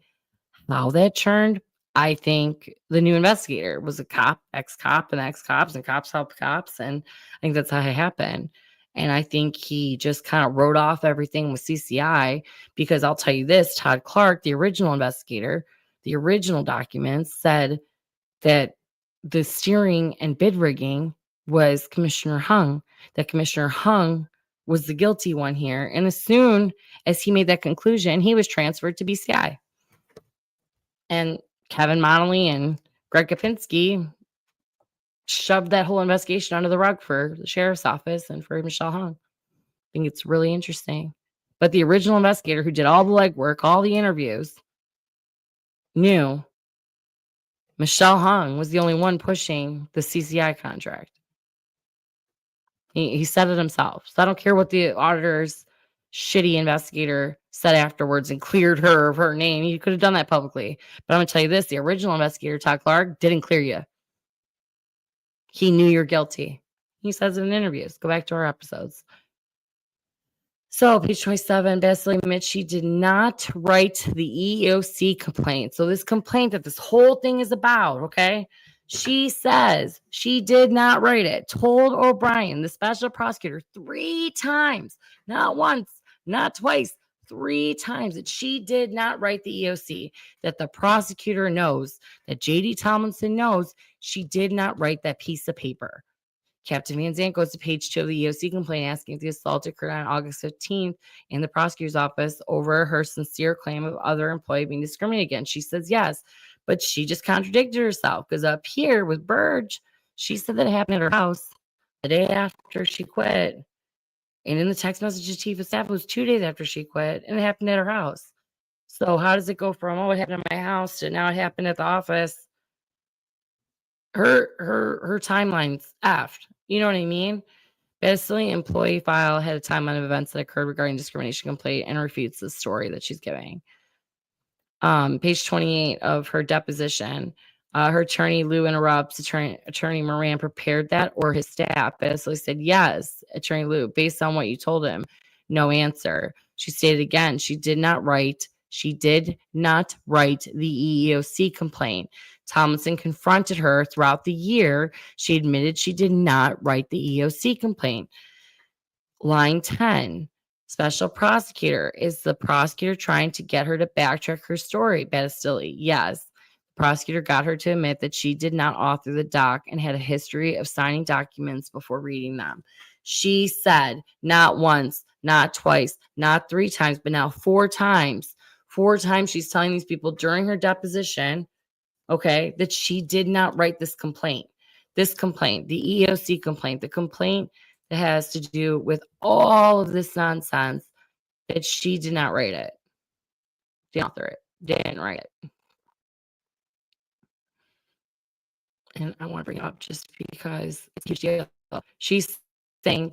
How that churned, I think the new investigator was a cop, ex-cop, and ex-cops, and cops help cops. And I think that's how it happened. And I think he just kind of wrote off everything with CCI, because I'll tell you this, Todd Clark, the original investigator, the original documents said that the steering and bid rigging was Commissioner Hung, that Commissioner Hung was the guilty one here. And as soon as he made that conclusion, he was transferred to BCI. And Kevin Monley and Greg Kapinski shoved that whole investigation under the rug for the sheriff's office and for Michelle Hung. I think it's really interesting. But the original investigator who did all the legwork, all the interviews, knew Michelle Hung was the only one pushing the CCI contract. He said it himself. So I don't care what the auditor's shitty investigator said afterwards and cleared her of her name. He could have done that publicly. But I'm going to tell you this, the original investigator, Todd Clark, didn't clear you. He knew you're guilty. He says it in interviews. Go back to our episodes. So, page 27, Battistella admits she did not write the EEOC complaint. So, this complaint that this whole thing is about, okay? She says she did not write it. Told O'Brien, the special prosecutor, 3 times, not once, not twice, 3 times, that she did not write the EOC, that the prosecutor knows, that JD Tomlinson knows she did not write that piece of paper. Captain Van Zandt goes to page 2 of the EOC complaint asking if the assault occurred on August 15th in the prosecutor's office over her sincere claim of other employee being discriminated against. She says yes, but she just contradicted herself, because up here with Burge, she said that it happened at her house the day after she quit. And in the text message to chief of staff, it was 2 days after she quit, and it happened at her house. So how does it go from, oh, it happened at my house to now it happened at the office? Her timeline's effed. You know what I mean? Battistella employee file ahead of time on events that occurred regarding discrimination complaint and refutes the story that she's giving. Page 28 of her deposition. Her attorney, Lou, interrupts. Attorney Moran prepared that, or his staff? Basically said, yes, Attorney Lou, based on what you told him. No answer. She stated again, she did not write the EEOC complaint. Tomlinson confronted her throughout the year. She admitted she did not write the EEOC complaint. Line 10. Special prosecutor. Is the prosecutor trying to get her to backtrack her story? Battistelli, yes. The prosecutor got her to admit that she did not author the doc and had a history of signing documents before reading them. She said not once, not twice, not 3 times, but now 4 times. 4 times she's telling these people during her deposition, okay, that she did not write this complaint. This complaint, the EEOC complaint, the complaint that has to do with all of this nonsense, that she did not write it. Didn't author it. Didn't write it. And I want to bring it up just because it's a huge deal. She's saying,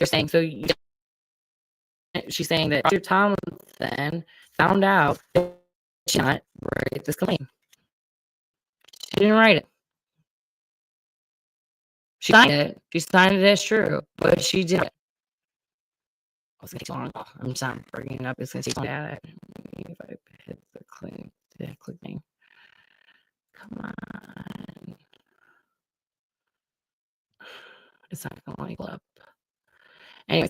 she's saying that Dr. Tomlinson found out that she did not write this complaint. She didn't write it. She signed it. She signed it as true, but she didn't. It's going to take long. I'm just not bringing it up. It's going to take long. If I hit the click thing. Come on. It's not going to link up. Anyway,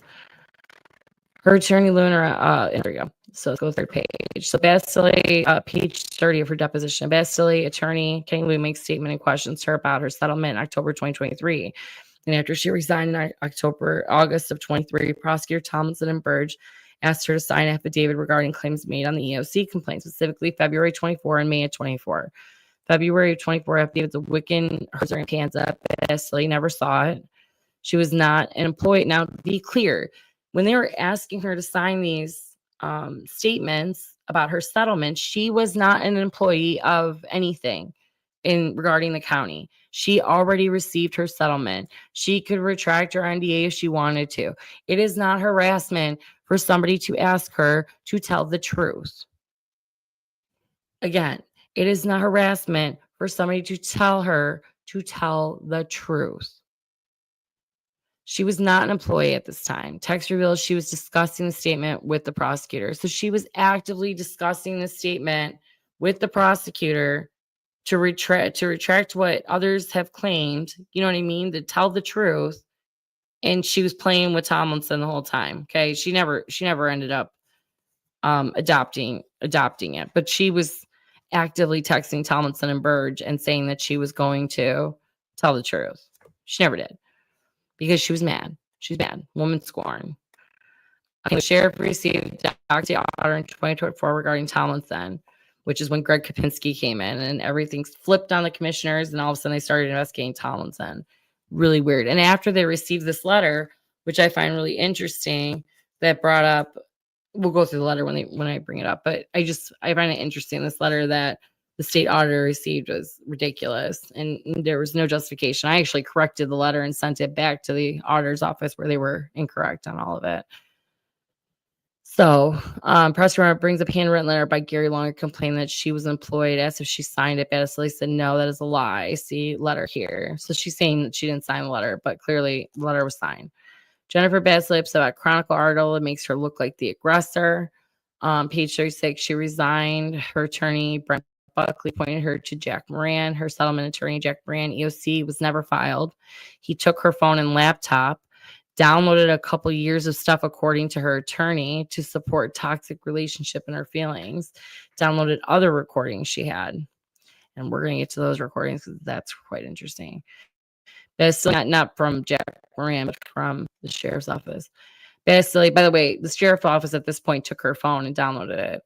her attorney, Luna, there we go. So let's go to the 3rd page. So Battistelli, page 30 of her deposition. Battistelli, attorney Kenny Lou, makes statement and questions her about her settlement in October 2023. And after she resigned in August of 23, prosecutor Tomlinson and Burge asked her to sign an affidavit regarding claims made on the EOC complaint, specifically February 24 and May of 24. February of 24 affidavits of Wiccan, Herzer, and Kansas. Battistelli never saw it. She was not an employee. Now, to be clear, when they were asking her to sign these statements about her settlement, she was not an employee of anything regarding the county. She already received her settlement. She could retract her NDA if she wanted to. It is not harassment for somebody to ask her to tell the truth. Again, it is not harassment for somebody to tell her to tell the truth. She was not an employee at this time. Text reveals she was discussing the statement with the prosecutor. So she was actively discussing the statement with the prosecutor to retract what others have claimed, you know what I mean, to tell the truth. And she was playing with Tomlinson the whole time. Okay. She never ended up adopting it, but she was actively texting Tomlinson and Burge and saying that she was going to tell the truth. She never did because she was mad. She's mad. Woman scorn. Okay, the sheriff received document order in 2024 regarding Tomlinson, which is when Greg Kapinski came in and everything's flipped on the commissioners, and all of a sudden they started investigating Tomlinson. Really weird. And after they received this letter, which I find really interesting, that brought up, we'll go through the letter when I bring it up, but I find it interesting, this letter that the state auditor received was ridiculous and there was no justification. I actually corrected the letter and sent it back to the auditor's office where they were incorrect on all of it. So, prosecutor brings up a handwritten letter by Gary Longer complaining that she was employed as if she signed it. Battistelli said, no, that is a lie. See letter here. So she's saying that she didn't sign the letter, but clearly the letter was signed. Jennifer Battistelli upset about Chronicle article. It makes her look like the aggressor. Page 36, she resigned. Her attorney, Brent Buckley, pointed her to Jack Moran. Her settlement attorney, Jack Moran, EOC, was never filed. He took her phone and laptop, downloaded a couple years of stuff according to her attorney to support toxic relationship in her feelings, downloaded other recordings she had. And we're going to get to those recordings because that's quite interesting. That's not from Jack Moran, but from the sheriff's office. Basically, by the way, the sheriff's office at this point took her phone and downloaded it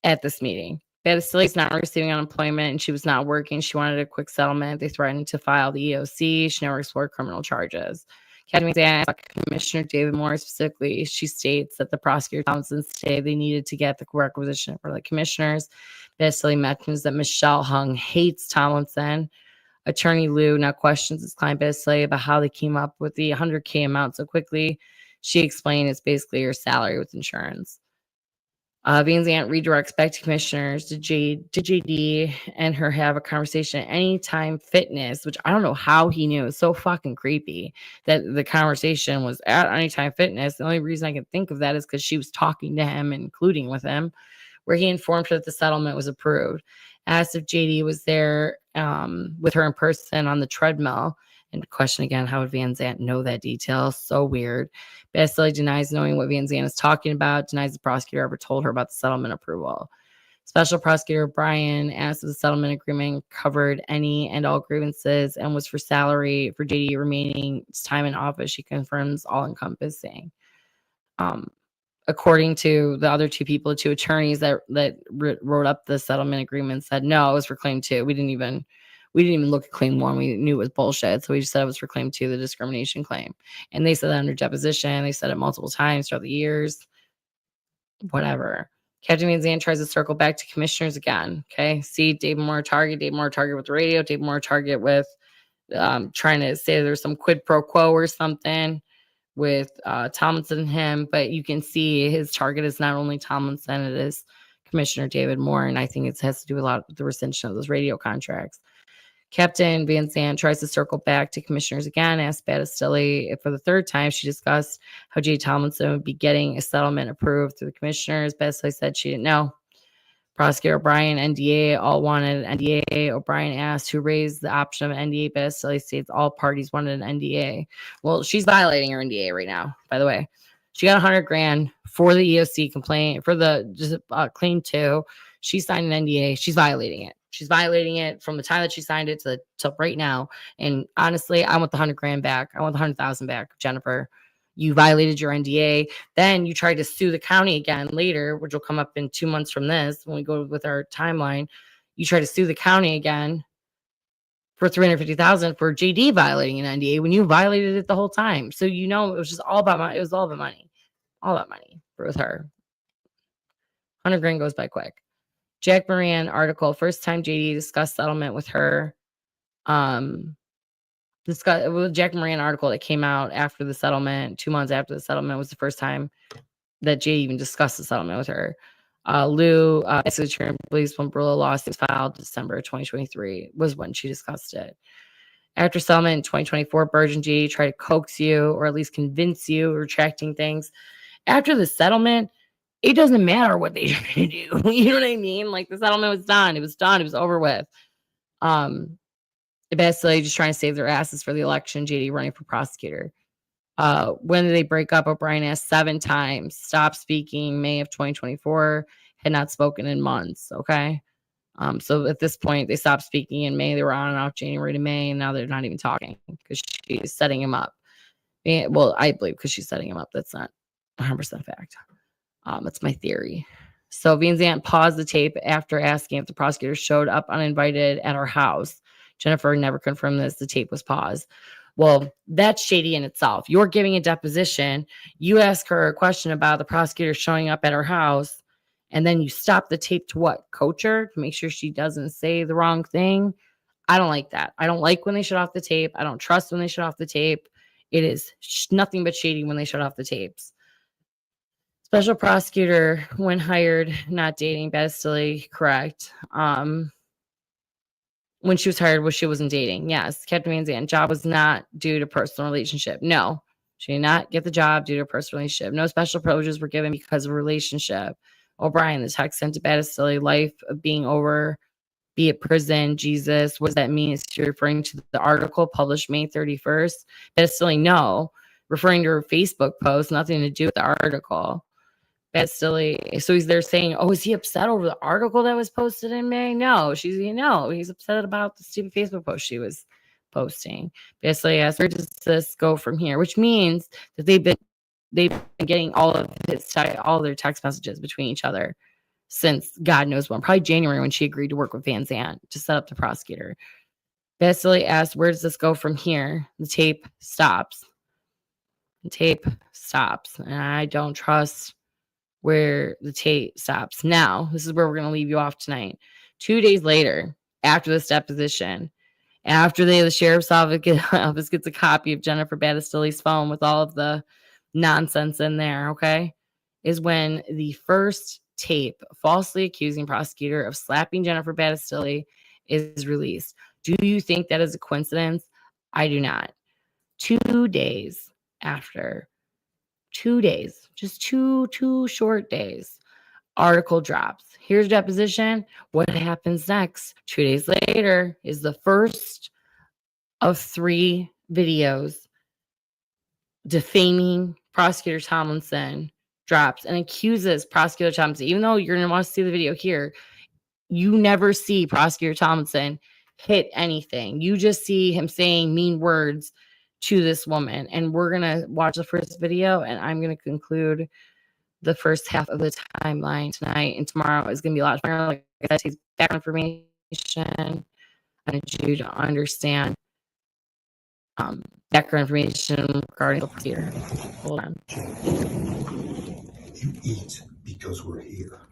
at this meeting. Battistelli is not receiving unemployment and she was not working. She wanted a quick settlement. They threatened to file the EOC. She never explored criminal charges. Commissioner David Moore specifically, she states that the prosecutor Tomlinson stated they needed to get the requisition for the commissioners. Battistelli mentions that Michelle Hung hates Tomlinson. Attorney Lou now questions his client Battistelli about how they came up with the $100K amount so quickly. She explained it's basically her salary with insurance. Van Zandt redirects back to commissioners to JD and her have a conversation at Anytime Fitness, which I don't know how he knew. It's so fucking creepy that the conversation was at Anytime Fitness. The only reason I can think of that is because she was talking to him and including with him, where he informed her that the settlement was approved. Asked if JD was there with her in person on the treadmill. And question again, how would Van Zandt know that detail? So weird. Basically denies knowing what Van Zandt is talking about, denies the prosecutor ever told her about the settlement approval. Special Prosecutor Brian asked if the settlement agreement covered any and all grievances and was for salary for JD remaining time in office. She confirms all encompassing. According to the other two people, two attorneys that wrote up the settlement agreement said, no, it was for claim 2. We didn't even look at claim 1. We knew it was bullshit. So we just said it was for claim 2, the discrimination claim. And they said that under deposition. They said it multiple times throughout the years. Whatever. Captain Van Zandt tries to circle back to commissioners again. Okay. See David Moore target with the radio, David Moore target with trying to say there's some quid pro quo or something with Tomlinson and him. But you can see his target is not only Tomlinson, it is Commissioner David Moore. And I think it has to do a lot with the rescission of those radio contracts. Captain Van Zandt tries to circle back to commissioners again, asked Battistelli if for the third time she discussed how Jay Tomlinson would be getting a settlement approved through the commissioners. Battistelli said she didn't know. Prosecutor O'Brien, NDA, all wanted an NDA. O'Brien asked who raised the option of an NDA. Battistelli states all parties wanted an NDA. Well, she's violating her NDA right now, by the way. She got $100,000 for the EOC complaint, for the claim 2. She signed an NDA. She's violating it. She's violating it from the time that she signed it to right now. And honestly, I want the $100,000 back. I want the $100,000 back, Jennifer. You violated your NDA. Then you tried to sue the county again later, which will come up in 2 months from this when we go with our timeline. You try to sue the county again for $350,000 for JD violating an NDA when you violated it the whole time. So it was just all about money. It was all about money. All that money with her. $100,000 goes by quick. Jack Moran article, first time JD discussed settlement with her. Jack Moran article that came out after the settlement, 2 months after the settlement, was the first time that JD even discussed the settlement with her. Lou, signature believes when Brilla lawsuit was filed December 2023 was when she discussed it. After settlement in 2024, Burge and JD try to coax you or at least convince you, retracting things. After the settlement, it doesn't matter what they try to do. You know what I mean? Like, the settlement was done. It was done. It was over with. Basically just trying to save their asses for the election. JD running for prosecutor. When did they break up? O'Brien asked 7 times. Stopped speaking May of 2024. Had not spoken in months. Okay. So at this point, they stopped speaking in May. They were on and off January to May, and now they're not even talking because she's setting him up. Well, I believe because she's setting him up. That's not 100% fact. That's my theory. So Van Zandt paused the tape after asking if the prosecutor showed up uninvited at her house. Jennifer never confirmed this. The tape was paused. Well, that's shady in itself. You're giving a deposition. You ask her a question about the prosecutor showing up at her house, and then you stop the tape to what? Coach her to make sure she doesn't say the wrong thing. I don't like that. I don't like when they shut off the tape. I don't trust when they shut off the tape. It is nothing but shady when they shut off the tapes. Special prosecutor, when hired, not dating, Battistelli, correct. When she was hired, she wasn't dating. Yes, Captain Van Zandt, job was not due to personal relationship. No, she did not get the job due to a personal relationship. No special privileges were given because of a relationship. O'Brien, the text sent to Battistelli, life of being over, be it prison, Jesus. What does that mean? Is she referring to the article published May 31st? Battistelli, no. Referring to her Facebook post, nothing to do with the article. Battistelli, so he's there saying, oh, is he upset over the article that was posted in May? No, he's upset about the stupid Facebook post she was posting. Battistelli asked, where does this go from here? Which means that they've been getting all their text messages between each other since God knows when, probably January, when she agreed to work with Van Zandt to set up the prosecutor. Battistelli asked, where does this go from here? The tape stops. And I don't trust where the tape stops. Now, this is where we're going to leave you off tonight. 2 days later, after this deposition, after the sheriff's office gets a copy of Jennifer Battistelli's phone with all of the nonsense in there, okay, is when the first tape falsely accusing prosecutor of slapping Jennifer Battistelli is released. Do you think that is a coincidence? I do not. 2 days after, 2 days, just two short days, article drops. Here's deposition. What happens next? 2 days later is the first of 3 videos defaming prosecutor Tomlinson drops and accuses prosecutor Tomlinson. Even though you're going to want to see the video here, you never see prosecutor Tomlinson hit anything. You just see him saying mean words to this woman. And we're going to watch the first video, and I'm going to conclude the first half of the timeline tonight. And tomorrow is going to be a lot more. Like I said, takes background information. I need you to understand background information regarding the procedure. Hold on. You eat because we're here.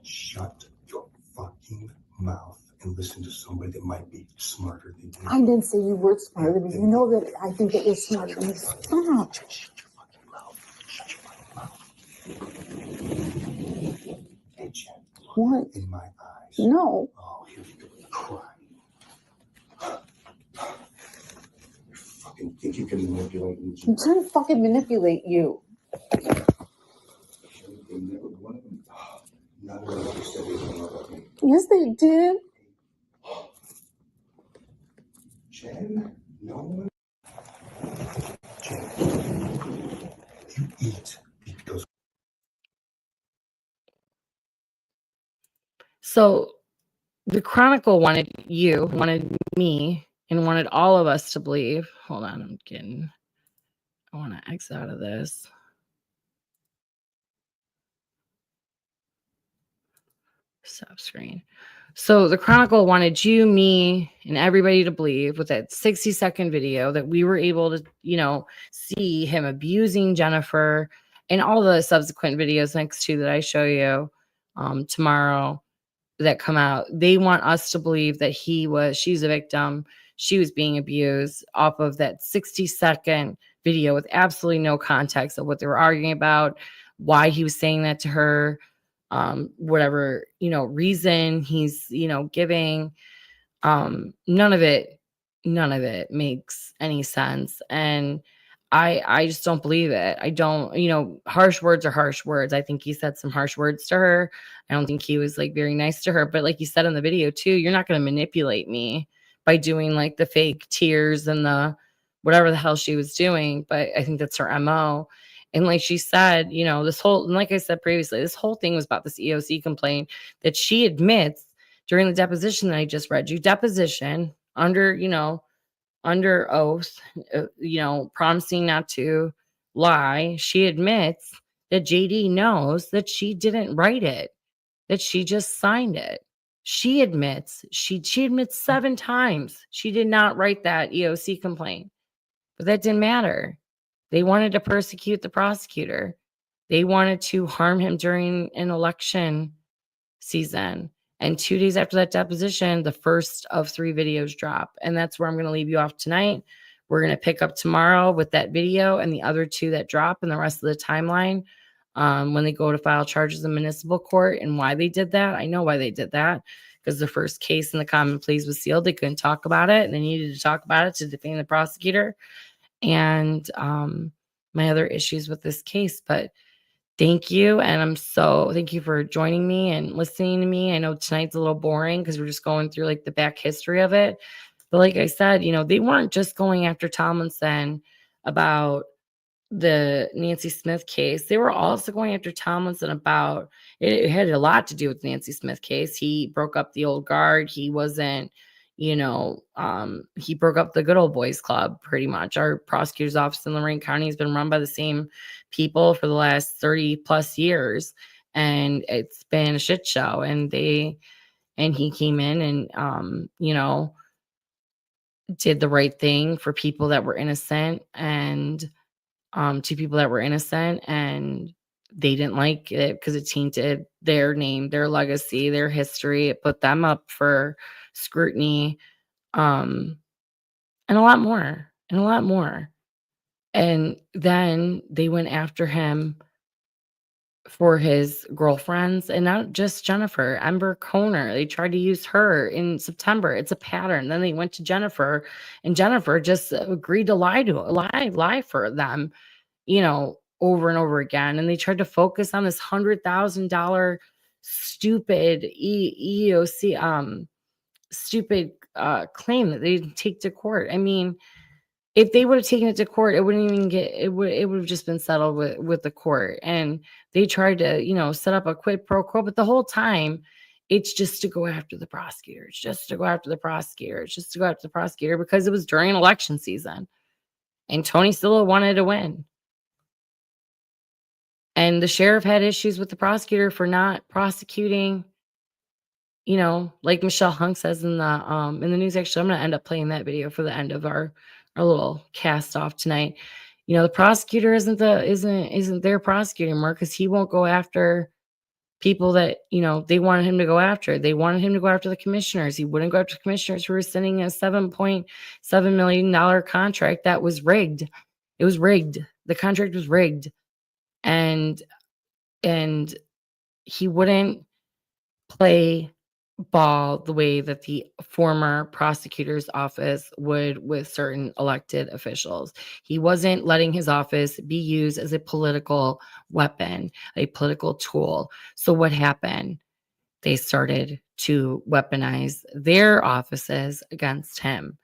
Shut your fucking mouth and listen to somebody that might be smarter than you. I didn't say you were smarter than me. You know that I think that you're smarter than me. Stop. Shut your fucking mouth. Shut your fucking mouth. Hey, Jen. What? In my eyes. No. Oh, here we go. Cry. You fucking think you can manipulate me? I'm trying to fucking manipulate you. None of them said anything about me. Yes, they did. Jen, no one. Jen, you eat because. So the Chronicle wanted me, and wanted all of us to believe. Hold on, I want to exit out of this. Stop screen. So the Chronicle wanted you, me, and everybody to believe with that 60-second video that we were able to, see him abusing Jennifer, and all the subsequent videos next to that I show you tomorrow that come out. They want us to believe that she's a victim. She was being abused off of that 60-second video with absolutely no context of what they were arguing about, why he was saying that to her, whatever, reason he's, giving. None of it makes any sense. And I just don't believe it. I don't, harsh words are harsh words. I think he said some harsh words to her. I don't think he was very nice to her, but like you said in the video too, you're not going to manipulate me by doing the fake tears and the whatever the hell she was doing. But I think that's her MO. And like she said, this whole, and like I said previously, this whole thing was about this EOC complaint that she admits during the deposition that I just read you, deposition under oath, promising not to lie. She admits that JD knows that she didn't write it, that she just signed it. She admits 7 times she did not write that EOC complaint, but that didn't matter. They wanted to persecute the prosecutor. They wanted to harm him during an election season. And 2 days after that deposition, the first of 3 videos drop. And that's where I'm going to leave you off tonight. We're going to pick up tomorrow with that video and the other 2 that drop and the rest of the timeline when they go to file charges in municipal court and why they did that. I know why they did that, because the first case in the common pleas was sealed. They couldn't talk about it, and they needed to talk about it to defame the prosecutor and my other issues with this case. But thank you. And thank you for joining me and listening to me. I know tonight's a little boring because we're just going through the back history of it. But like I said, they weren't just going after Tomlinson about the Nancy Smith case. They were also going after Tomlinson about, it had a lot to do with the Nancy Smith case. He broke up the old guard. He wasn't, he broke up the good old boys club pretty much. Our prosecutor's office in Lorain County has been run by the same people for the last 30 plus years. And it's been a shit show. And he came in and, did the right thing for people that were innocent and to people that were innocent, and they didn't like it because it tainted their name, their legacy, their history. It put them up for scrutiny, and a lot more. And then they went after him for his girlfriends, and not just Jennifer, Ember Conner. They tried to use her in September. It's a pattern. Then they went to Jennifer, and Jennifer just agreed to lie for them, over and over again. And they tried to focus on this $100,000 stupid EEOC stupid claim that they didn't take to court. I mean, if they would have taken it to court, it wouldn't even it would have just been settled with the court. And they tried to, set up a quid pro quo, but the whole time it's just to go after the prosecutors, just to go after the prosecutors, just to go after the prosecutor, because it was during election season and Tony Silla wanted to win. And the sheriff had issues with the prosecutor for not prosecuting, like Michelle Hunk says in the news. Actually, I'm going to end up playing that video for the end of our little cast off tonight. The prosecutor isn't their prosecutor anymore, because he won't go after people that, they wanted him to go after. They wanted him to go after the commissioners. He wouldn't go after the commissioners who were sending a $7.7 million contract that was rigged. It was rigged. The contract was rigged. And he wouldn't play ball the way that the former prosecutor's office would with certain elected officials. He wasn't letting his office be used as a political weapon, a political tool. So what happened? They started to weaponize their offices against him.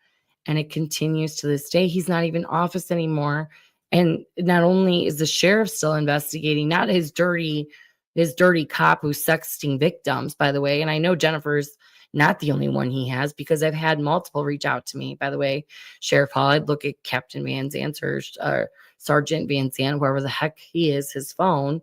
And it continues to this day. He's not even in office anymore. And not only is the sheriff still investigating, not his dirty cop who's sexting victims, by the way. And I know Jennifer's not the only one he has, because I've had multiple reach out to me. By the way, Sheriff Hall, I'd look at Captain Van Zandt or Sergeant Van Zandt, whoever the heck he is, his phone.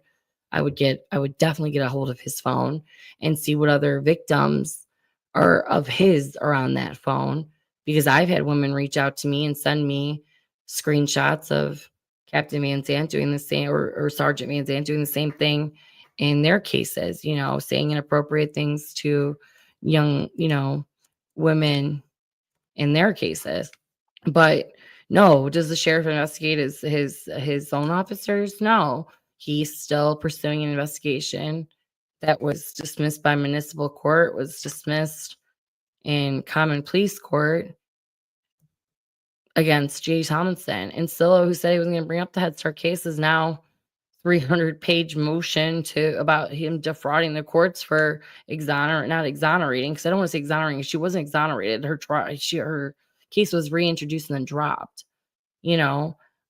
I would definitely get a hold of his phone and see what other victims are on that phone, because I've had women reach out to me and send me screenshots of Captain Van Zandt doing the same, or Sergeant Van Zandt doing the same thing in their cases, saying inappropriate things to young, women in their cases. But no, does the sheriff investigate his own officers? No, he's still pursuing an investigation that was dismissed by municipal court, was dismissed in common police court against J. Tomlinson. And Silla, who said he was going to bring up the Head Start case, is now 300-page motion about him defrauding the courts for not exonerating, because I don't want to say exonerating. She wasn't exonerated. Her case was reintroduced and then dropped.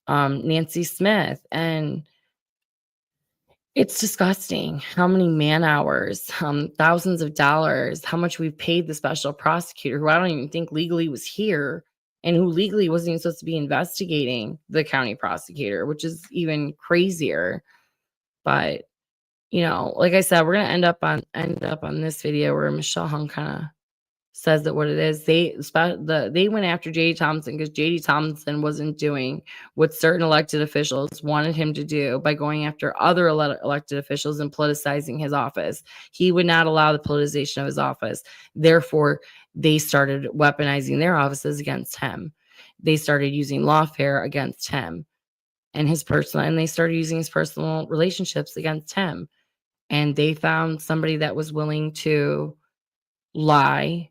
Nancy Smith. And it's disgusting how many man hours, thousands of dollars, how much we've paid the special prosecutor, who I don't even think legally was here, and who legally wasn't even supposed to be investigating the county prosecutor, which is even crazier. But, like I said, we're going to end up on this video where Michelle Hung kind of says that what it is. They went after J.D. Tomlinson because J.D. Tomlinson wasn't doing what certain elected officials wanted him to do by going after other elected officials and politicizing his office. He would not allow the politicization of his office. Therefore, they started weaponizing their offices against him. They started using lawfare against him and they started using his personal relationships against him. And they found somebody that was willing to lie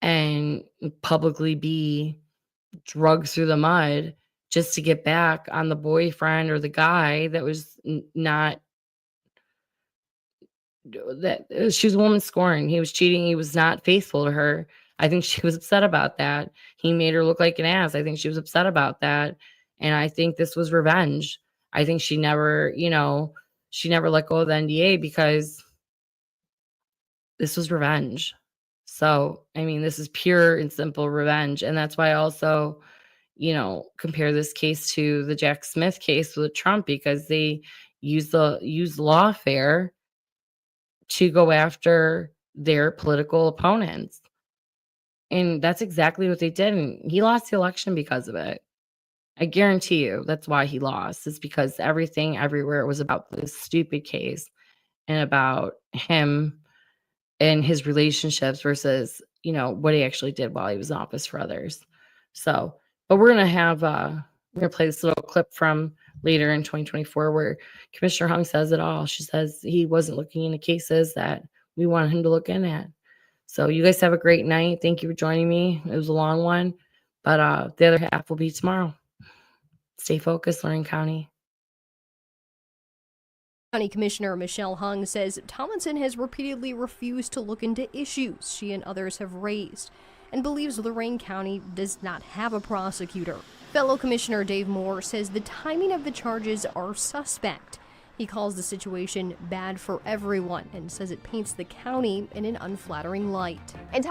and publicly be drugged through the mud just to get back on the boyfriend or the guy that was she was a woman scorned. He was cheating. He was not faithful to her. I think she was upset about that. He made her look like an ass. I think she was upset about that. And I think this was revenge. I think she never let go of the NDA because this was revenge. So, I mean, this is pure and simple revenge. And that's why I also, compare this case to the Jack Smith case with Trump, because they used lawfare to go after their political opponents. And that's exactly what they did. And he lost the election because of it. I guarantee you that's why he lost. It's because everything everywhere was about this stupid case and about him and his relationships versus, what he actually did while he was in office for others. So, but we're going to have I'm going to play this little clip from later in 2024 where Commissioner Hung says it all. She says he wasn't looking into cases that we wanted him to look in at. So you guys have a great night. Thank you for joining me. It was a long one, but the other half will be tomorrow. Stay focused, Lorain County. County Commissioner Michelle Hung says Tomlinson has repeatedly refused to look into issues she and others have raised and believes Lorain County does not have a prosecutor. Fellow Commissioner Dave Moore says the timing of the charges are suspect. He calls the situation bad for everyone and says it paints the county in an unflattering light. And